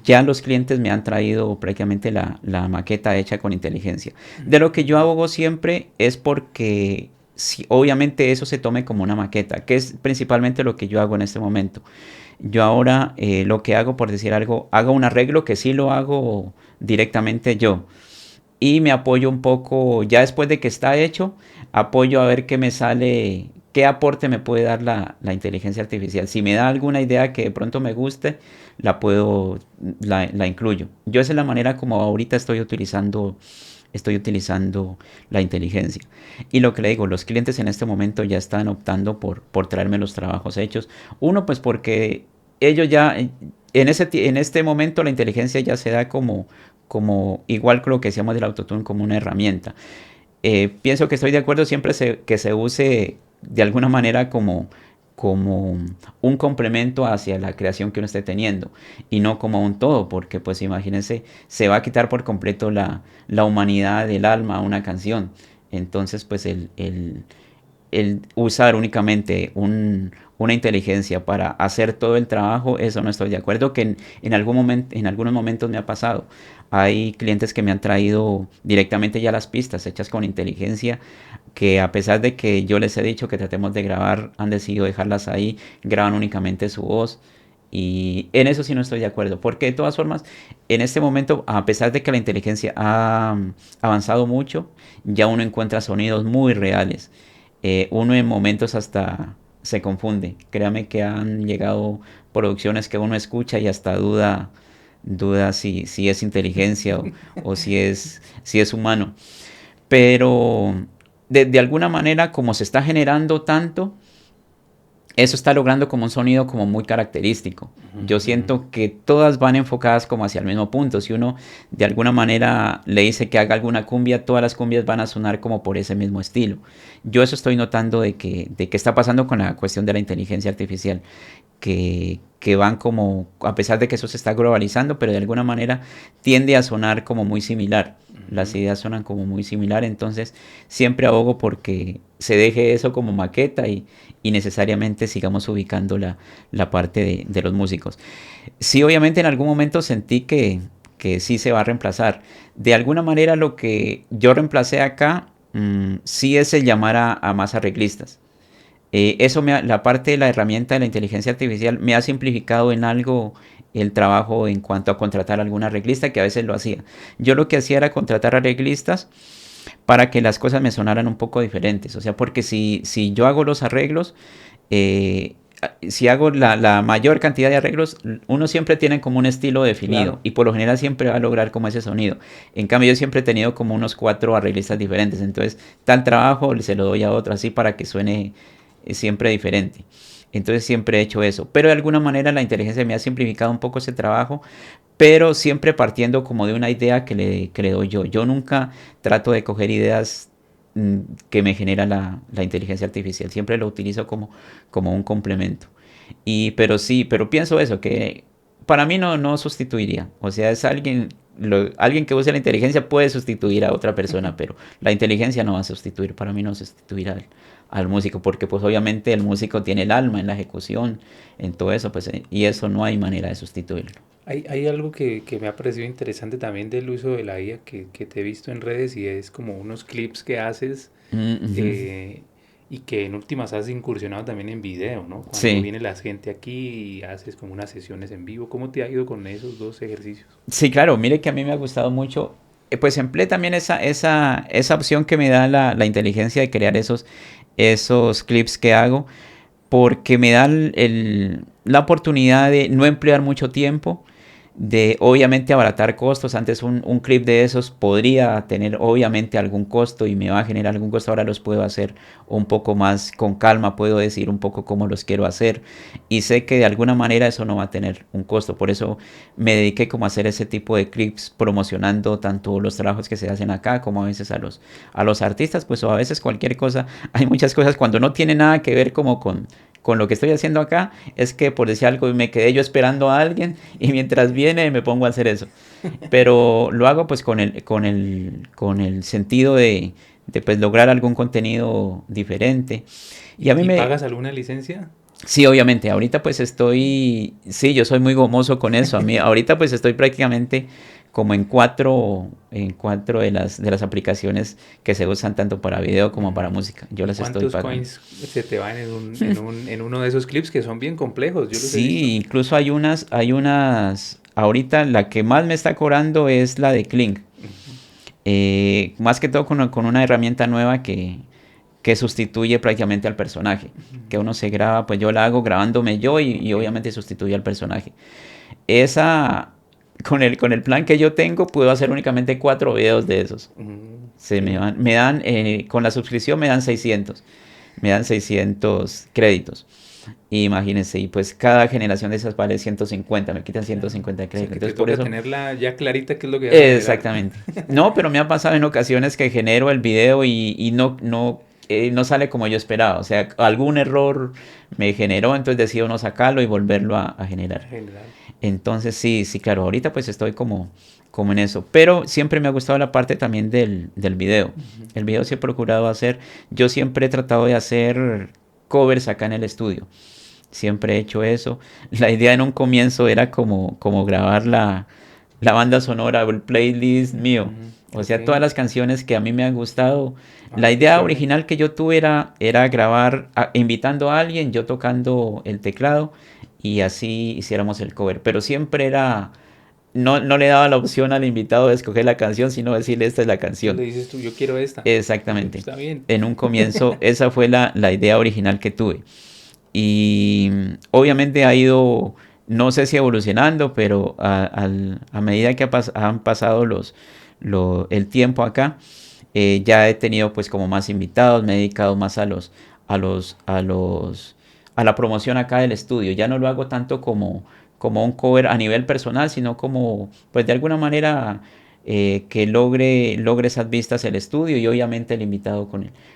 ya los clientes me han traído prácticamente la maqueta hecha con inteligencia. De lo que yo abogo siempre es porque si, obviamente eso se tome como una maqueta, que es principalmente lo que yo hago en este momento. Yo ahora lo que hago, por decir algo, hago un arreglo que sí lo hago directamente yo y me apoyo un poco, ya después de que está hecho, apoyo a ver qué me sale, qué aporte me puede dar la inteligencia artificial. Si me da alguna idea que de pronto me guste, la incluyo. Yo esa es la manera como ahorita estoy utilizando la inteligencia. Y lo que le digo, los clientes en este momento ya están optando por traerme los trabajos hechos. Uno, pues porque ellos ya, en este momento la inteligencia ya se da como igual con lo que decíamos del autotune, como una herramienta. Pienso que estoy de acuerdo siempre que se use de alguna manera como un complemento hacia la creación que uno esté teniendo y no como un todo, porque pues imagínense, se va a quitar por completo la humanidad del alma a una canción. Entonces pues el usar únicamente una inteligencia para hacer todo el trabajo, eso no estoy de acuerdo, que en algunos momentos me ha pasado. Hay clientes que me han traído directamente ya las pistas hechas con inteligencia, que a pesar de que yo les he dicho que tratemos de grabar, han decidido dejarlas ahí, graban únicamente su voz. Y en eso sí no estoy de acuerdo, porque de todas formas, en este momento, a pesar de que la inteligencia ha avanzado mucho, ya uno encuentra sonidos muy reales. Uno en momentos hasta se confunde. Créame que han llegado producciones que uno escucha y hasta duda si es inteligencia o si es humano. Pero de alguna manera, como se está generando tanto, eso está logrando como un sonido como muy característico. Yo siento que todas van enfocadas como hacia el mismo punto. Si uno de alguna manera le dice que haga alguna cumbia, todas las cumbias van a sonar como por ese mismo estilo. Yo eso estoy notando de que está pasando con la cuestión de la inteligencia artificial. Que van como, a pesar de que eso se está globalizando, pero de alguna manera tiende a sonar como muy similar. Las ideas suenan como muy similar, entonces siempre abogo porque se deje eso como maqueta y necesariamente sigamos ubicando la parte de los músicos. Sí, obviamente en algún momento sentí que sí se va a reemplazar. De alguna manera lo que yo reemplacé acá, sí es el llamar a más arreglistas. La parte de la herramienta de la inteligencia artificial me ha simplificado en algo el trabajo en cuanto a contratar a algún arreglista, que a veces lo hacía. Yo lo que hacía era contratar arreglistas para que las cosas me sonaran un poco diferentes. O sea, porque si yo hago los arreglos, si hago la mayor cantidad de arreglos, uno siempre tiene como un estilo definido. Claro. Y por lo general siempre va a lograr como ese sonido. En cambio, yo siempre he tenido como unos 4 arreglistas diferentes. Entonces, tal trabajo se lo doy a otro así para que suene siempre diferente. Entonces siempre he hecho eso. Pero de alguna manera la inteligencia me ha simplificado un poco ese trabajo, pero siempre partiendo como de una idea que le doy yo. Yo nunca trato de coger ideas que me genera la inteligencia artificial. Siempre lo utilizo como un complemento. Pero pienso eso, que para mí no sustituiría. O sea, es alguien que use la inteligencia puede sustituir a otra persona, pero la inteligencia no va a sustituir, para mí no sustituirá al músico, porque pues obviamente el músico tiene el alma en la ejecución, en todo eso, pues, y eso no hay manera de sustituirlo. Hay algo que me ha parecido interesante también del uso de la IA que te he visto en redes y es como unos clips que haces y que en últimas has incursionado también en video, ¿no? Cuando Sí. viene la gente aquí y haces como unas sesiones en vivo. ¿Cómo te ha ido con esos 2 ejercicios? Sí, claro, mire que a mí me ha gustado mucho. Pues empleé también esa opción que me da la inteligencia de crear esos clips que hago, porque me da la oportunidad de no emplear mucho tiempo, de obviamente abaratar costos. Antes un clip de esos podría tener obviamente algún costo y me va a generar algún costo. Ahora los puedo hacer un poco más con calma, puedo decir un poco cómo los quiero hacer y sé que de alguna manera eso no va a tener un costo. Por eso me dediqué como a hacer ese tipo de clips promocionando tanto los trabajos que se hacen acá como a veces a los artistas, pues o a veces cualquier cosa. Hay muchas cosas cuando no tiene nada que ver como con lo que estoy haciendo acá, es que por decir algo me quedé yo esperando a alguien y mientras viene me pongo a hacer eso. Pero lo hago pues con el sentido de pues lograr algún contenido diferente. ¿Y pagas alguna licencia? Sí, obviamente. Ahorita pues yo soy muy gomoso con eso. Ahorita pues estoy prácticamente como en cuatro de las aplicaciones que se usan tanto para video como para música. Yo las estoy pagando. ¿Cuántos coins se te van en uno de esos clips que son bien complejos? Yo los he visto. Sí, incluso hay unas, ahorita la que más me está cobrando es la de Kling. Más que todo con una herramienta nueva que sustituye prácticamente al personaje. Que uno se graba, pues yo la hago grabándome yo y obviamente sustituye al personaje. Esa... Con el plan que yo tengo, puedo hacer únicamente 4 videos de esos. Con la suscripción me dan 600. Me dan 600 créditos. Imagínense, y pues cada generación de esas vale 150, me quitan 150 créditos. O sea, que entonces, por eso tenerla ya clarita qué es lo que vas a exactamente. No, pero me ha pasado en ocasiones que genero el video y no no sale como yo esperaba. O sea, algún error me generó, entonces decido no sacarlo y volverlo a generar. General. Entonces sí, sí, claro, ahorita pues estoy como en eso. Pero siempre me ha gustado la parte también del video. Ujú. El video sí he procurado hacer. Yo siempre he tratado de hacer covers acá en el estudio. Siempre he hecho eso. La idea en un comienzo era como grabar la banda sonora o el playlist mío. O Ok. sea, todas las canciones que a mí me han gustado. La Ah, qué idea chévere. original que yo tuve era grabar invitando a alguien, yo tocando el teclado y así hiciéramos el cover. Pero siempre era, no le daba la opción al invitado de escoger la canción, sino decirle esta es la Entonces canción. le dices tú, yo quiero esta. Exactamente. Está bien. En un comienzo, esa fue la idea original que tuve. Y obviamente ha ido, no sé si evolucionando, pero a medida que han pasado el tiempo acá, ya he tenido pues como más invitados, me he dedicado más a los, a los, a la promoción acá del estudio. Ya no lo hago tanto como un cover a nivel personal, sino como pues de alguna manera que logre esas vistas el estudio y obviamente el invitado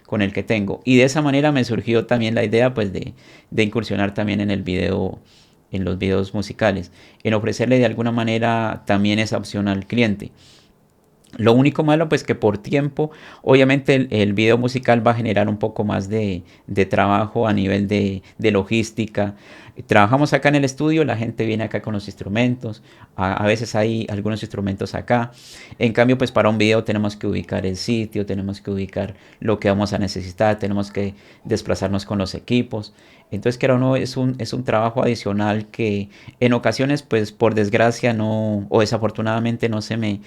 con el que tengo. Y de esa manera me surgió también la idea pues de incursionar también en el video, en los videos musicales, en ofrecerle de alguna manera también esa opción al cliente. Lo único malo, pues que por tiempo, obviamente el video musical va a generar un poco más de trabajo a nivel de logística. Trabajamos acá en el estudio, la gente viene acá con los instrumentos, a veces hay algunos instrumentos acá. En cambio, pues para un video tenemos que ubicar el sitio, tenemos que ubicar lo que vamos a necesitar, tenemos que desplazarnos con los equipos. Entonces, que no, es un trabajo adicional que en ocasiones, pues por desgracia no, o desafortunadamente no se me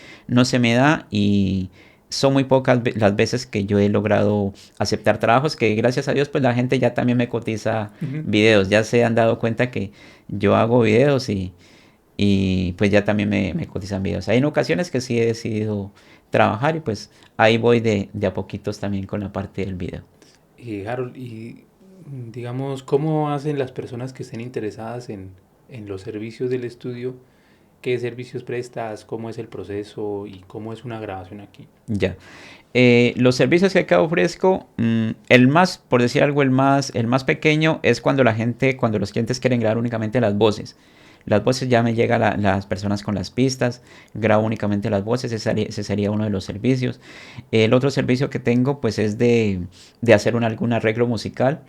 da y son muy pocas las veces que yo he logrado aceptar trabajos que gracias a Dios pues la gente ya también me cotiza Ujú. videos, ya se han dado cuenta que yo hago videos y pues ya también me cotizan videos. Hay en ocasiones que sí he decidido trabajar y pues ahí voy de a poquitos también con la parte del video. Harold, y digamos, ¿cómo hacen las personas que estén interesadas en los servicios del estudio? ¿Qué servicios prestas? ¿Cómo es el proceso? ¿Y cómo es una grabación aquí? Ya. Los servicios que acá ofrezco, el más, por decir algo, el más pequeño es cuando los clientes quieren grabar únicamente las voces. Las voces ya me llegan las personas con las pistas, grabo únicamente las voces, ese sería uno de los servicios. El otro servicio que tengo pues es de hacer algún arreglo musical,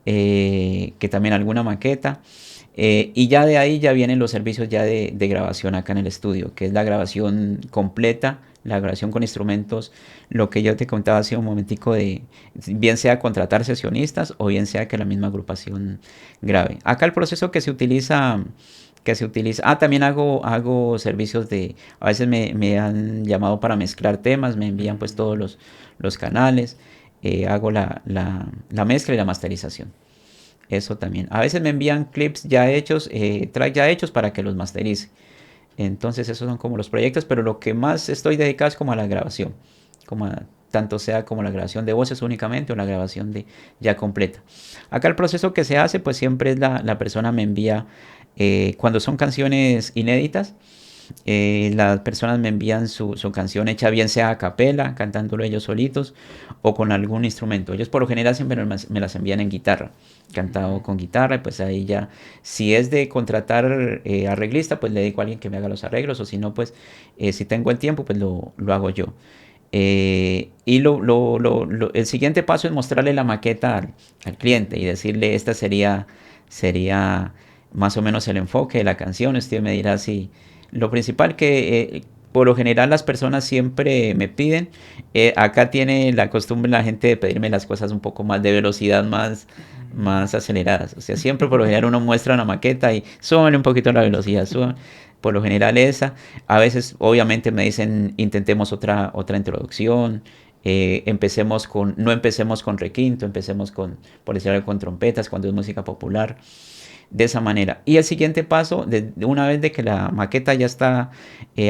que también alguna maqueta. Y ya de ahí ya vienen los servicios ya de grabación acá en el estudio, que es la grabación completa, la grabación con instrumentos, lo que yo te contaba hace un momentico bien sea contratar sesionistas o bien sea que la misma agrupación grabe. Acá el proceso también hago servicios a veces me han llamado para mezclar temas, me envían pues Mm. todos los canales, hago la mezcla y la masterización. Eso también. A veces me envían clips ya hechos, tracks ya hechos para que los masterice. Entonces esos son como los proyectos, pero lo que más estoy dedicado es como a la grabación. Tanto sea como la grabación de voces únicamente o la grabación ya completa. Acá el proceso que se hace pues siempre es la persona me envía, cuando son canciones inéditas, las personas me envían su canción hecha bien sea a capela, cantándolo ellos solitos o con algún instrumento. Ellos por lo general siempre me las envían en guitarra, cantado Ujú. con guitarra, y pues ahí ya, si es de contratar arreglista, pues le dedico a alguien que me haga los arreglos, o si no, pues si tengo el tiempo, pues lo hago yo. Y el siguiente paso es mostrarle la maqueta al cliente y decirle, esta sería más o menos el enfoque de la canción. Usted me dirá si lo principal que por lo general las personas siempre me piden, acá tiene la costumbre la gente de pedirme las cosas un poco más de velocidad, más aceleradas. O sea, siempre por lo general uno muestra una maqueta y súbale un poquito la velocidad, por lo general esa. A veces obviamente me dicen intentemos otra introducción. No empecemos con requinto, empecemos por decirlo, con trompetas cuando es música popular, de esa manera. Y el siguiente paso, una vez de que la maqueta ya está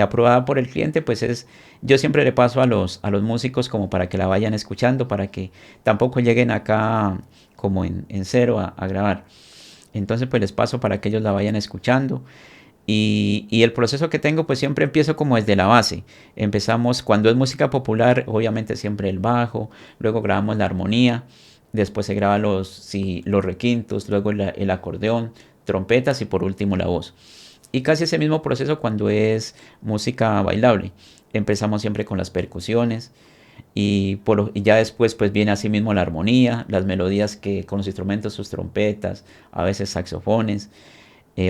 aprobada por el cliente, pues yo siempre le paso a los músicos como para que la vayan escuchando, para que tampoco lleguen acá como en cero a grabar. Entonces pues les paso para que ellos la vayan escuchando. Y el proceso que tengo, pues siempre empiezo como desde la base. Empezamos, cuando es música popular, obviamente siempre el bajo, luego grabamos la armonía, después se graban los requintos, luego el acordeón, trompetas y por último la voz. Y casi ese mismo proceso cuando es música bailable. Empezamos siempre con las percusiones y ya después pues viene así mismo la armonía, las melodías que con los instrumentos, sus trompetas, a veces saxofones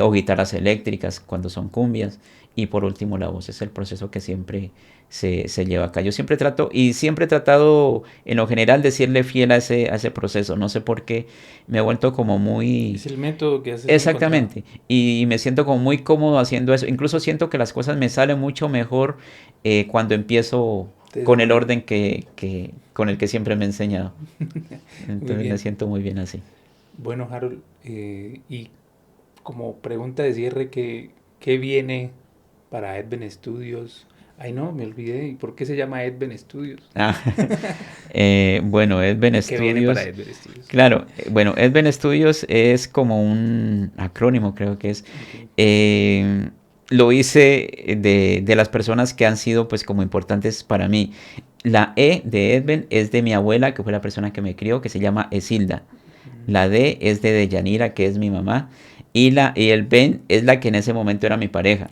o guitarras eléctricas cuando son cumbias. Y por último la voz es el proceso que siempre se lleva acá. Yo siempre trato y siempre he tratado en lo general de serle fiel a ese proceso. No sé por qué me he vuelto como muy... Es el método que has encontrado. Exactamente. Y me siento como muy cómodo haciendo eso. Incluso siento que las cosas me salen mucho mejor cuando empiezo De esa con el manera. orden con el que siempre me he enseñado. Muy Entonces me bien. siento muy bien así. Bueno, Harold, y como pregunta de cierre, ¿qué viene para Edven Studios? Ay, no, me olvidé. ¿Y por qué se llama Edven Studios? Ah, bueno, Edben ¿Qué viene para Studios. Edven Studios? Claro, bueno, Edben Studios es como un acrónimo, creo que es. Ok. Eh, lo hice de las personas que han sido pues como importantes para mí. La E de Edben es de mi abuela, que fue la persona que me crió, que se llama Esilda. La Mm. D es de Deyanira, que es mi mamá. Y el Ben es la que en ese momento era mi pareja.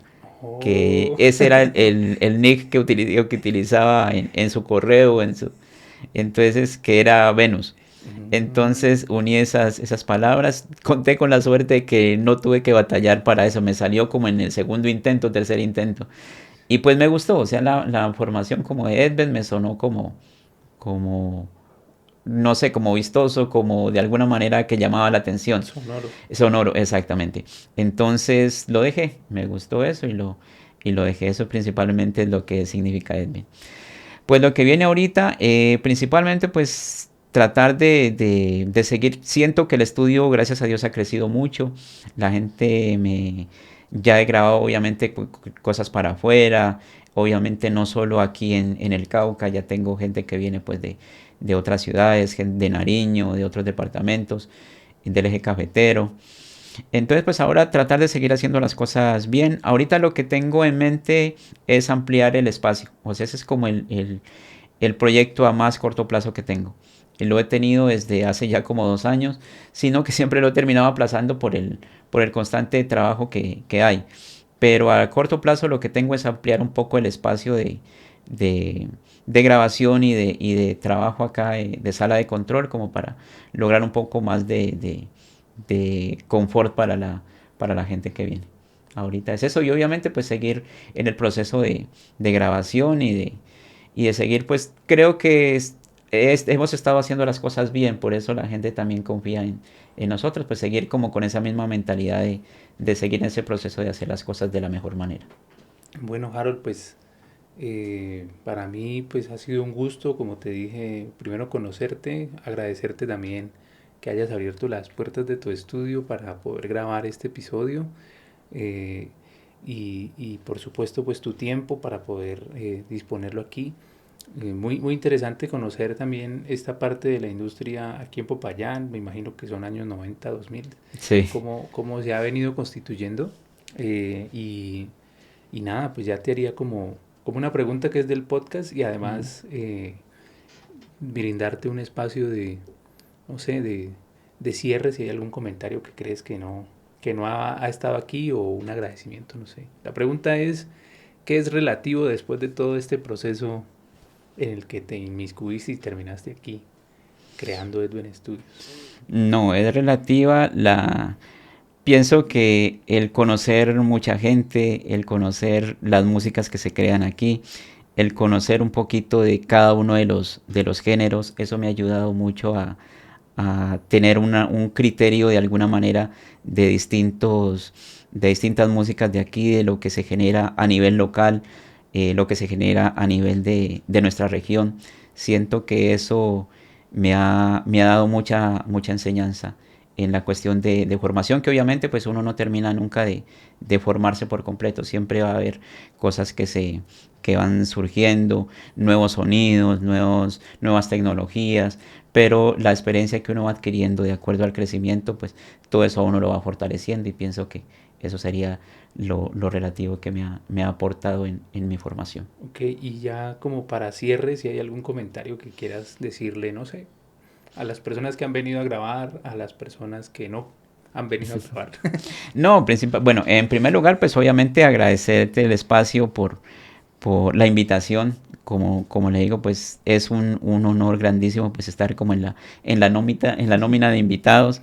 Que Oh. ese era el nick que utilizaba en su correo, entonces, que era Venus. Mm. Entonces uní esas palabras, conté con la suerte de que no tuve que batallar para eso, me salió como en el segundo intento, tercer intento. Y pues me gustó, o sea, la formación como de Edved me sonó como, no sé, como vistoso, como de alguna manera que llamaba la atención. Sonoro. Sonoro, exactamente. Entonces lo dejé, me gustó eso y lo dejé. Eso principalmente es lo que significa Edved. Pues lo que viene ahorita, principalmente pues tratar de seguir. Siento que el estudio, gracias a Dios, ha crecido mucho. La gente me... Ya he grabado obviamente cosas para afuera, obviamente no solo aquí en el Cauca, ya tengo gente que viene pues de otras ciudades, de Nariño, de otros departamentos, del eje cafetero. Entonces, pues ahora tratar de seguir haciendo las cosas bien. Ahorita lo que tengo en mente es ampliar el espacio. O sea, ese es como el proyecto a más corto plazo que tengo. Y lo he tenido desde hace ya como 2 años, sino que siempre lo he terminado aplazando por el constante trabajo que hay. Pero a corto plazo lo que tengo es ampliar un poco el espacio de, de grabación y de trabajo acá de sala de control como para lograr un poco más de confort para la gente que viene. Ahorita es eso y obviamente pues seguir en el proceso de grabación y de seguir pues creo que hemos estado haciendo las cosas bien, por eso la gente también confía en nosotros, pues seguir como con esa misma mentalidad de seguir en ese proceso de hacer las cosas de la mejor manera. Bueno, Harold, pues para mí pues ha sido un gusto, como te dije, primero conocerte, agradecerte también que hayas abierto las puertas de tu estudio para poder grabar este episodio eh, y por supuesto pues tu tiempo para poder disponerlo aquí. Muy, muy interesante conocer también esta parte de la industria aquí en Popayán, me imagino que son años 90 2000 Sí. cómo se ha venido constituyendo. eh, y, y nada, pues ya te haría como una pregunta que es del podcast y Mm. además brindarte un espacio de, no sé, de cierre si hay algún comentario que crees que no ha estado aquí o un agradecimiento, no sé. La pregunta es, ¿qué es relativo después de todo este proceso en el que te inmiscuiste y terminaste aquí creando Edwin Studios? No, es relativa la... Pienso que el conocer mucha gente, el conocer las músicas que se crean aquí, el conocer un poquito de cada uno de los géneros, eso me ha ayudado mucho a tener un criterio de alguna manera de distintas músicas de aquí, de lo que se genera a nivel local, lo que se genera a nivel de nuestra región. Siento que eso me ha dado mucha enseñanza en la cuestión de formación, que obviamente pues uno no termina nunca de formarse por completo, siempre va a haber cosas que van surgiendo, nuevos sonidos, nuevas tecnologías, pero la experiencia que uno va adquiriendo de acuerdo al crecimiento, pues todo eso a uno lo va fortaleciendo y pienso que eso sería lo relativo que me ha aportado en mi formación. Ok, y ya como para cierre, si hay algún comentario que quieras decirle, no sé, a las personas que han venido a grabar, a las personas que no han venido a grabar. No, bueno, en primer lugar, pues obviamente agradecerte el espacio por la invitación. Como le digo, pues es un honor grandísimo pues estar como en la nómina de invitados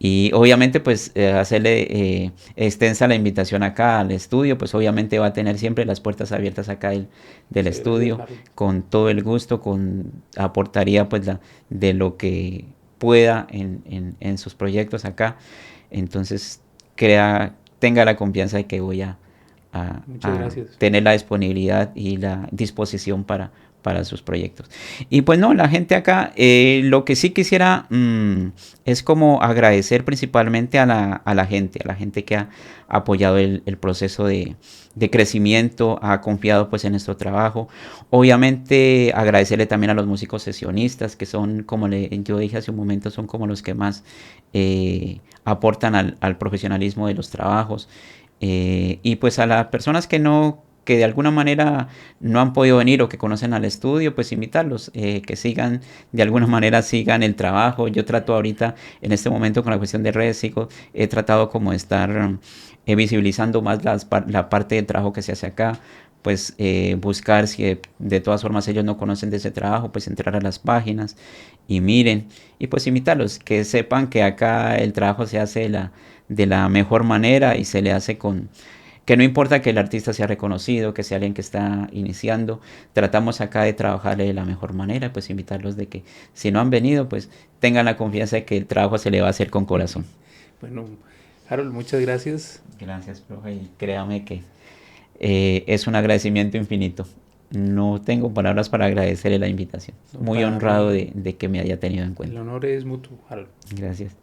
y obviamente pues hacerle extensa la invitación acá al estudio, pues obviamente va a tener siempre las puertas abiertas acá del Muchas gracias, estudio, Harold. con todo el gusto, aportaría pues de lo que pueda en sus proyectos acá. Entonces tenga la confianza de que voy Muchas a gracias. tener la disponibilidad y la disposición para sus proyectos. Y pues no, la gente acá, lo que sí quisiera es como agradecer principalmente a la gente que ha apoyado el proceso de crecimiento, ha confiado pues en nuestro trabajo. Obviamente agradecerle también a los músicos sesionistas, que son, como yo dije hace un momento, son como los que más aportan al profesionalismo de los trabajos. Y pues a las personas que de alguna manera no han podido venir o que conocen al estudio, pues invitarlos, que sigan, de alguna manera sigan el trabajo. Yo trato ahorita, en este momento con la cuestión de redes, he tratado como de estar visibilizando más la parte del trabajo que se hace acá, pues buscar si de todas formas ellos no conocen de ese trabajo, pues entrar a las páginas y miren, y pues invitarlos, que sepan que acá el trabajo se hace de la mejor manera y se le hace que no importa que el artista sea reconocido, que sea alguien que está iniciando, tratamos acá de trabajarle de la mejor manera, pues invitarlos de que si no han venido, pues tengan la confianza de que el trabajo se le va a hacer con corazón. Bueno, Harold, muchas gracias. Gracias, profe, y créame que es un agradecimiento infinito. No tengo palabras para agradecerle la invitación. No, Muy para honrado mí de que me haya tenido en el cuenta. honor es mutuo, Harold. Gracias.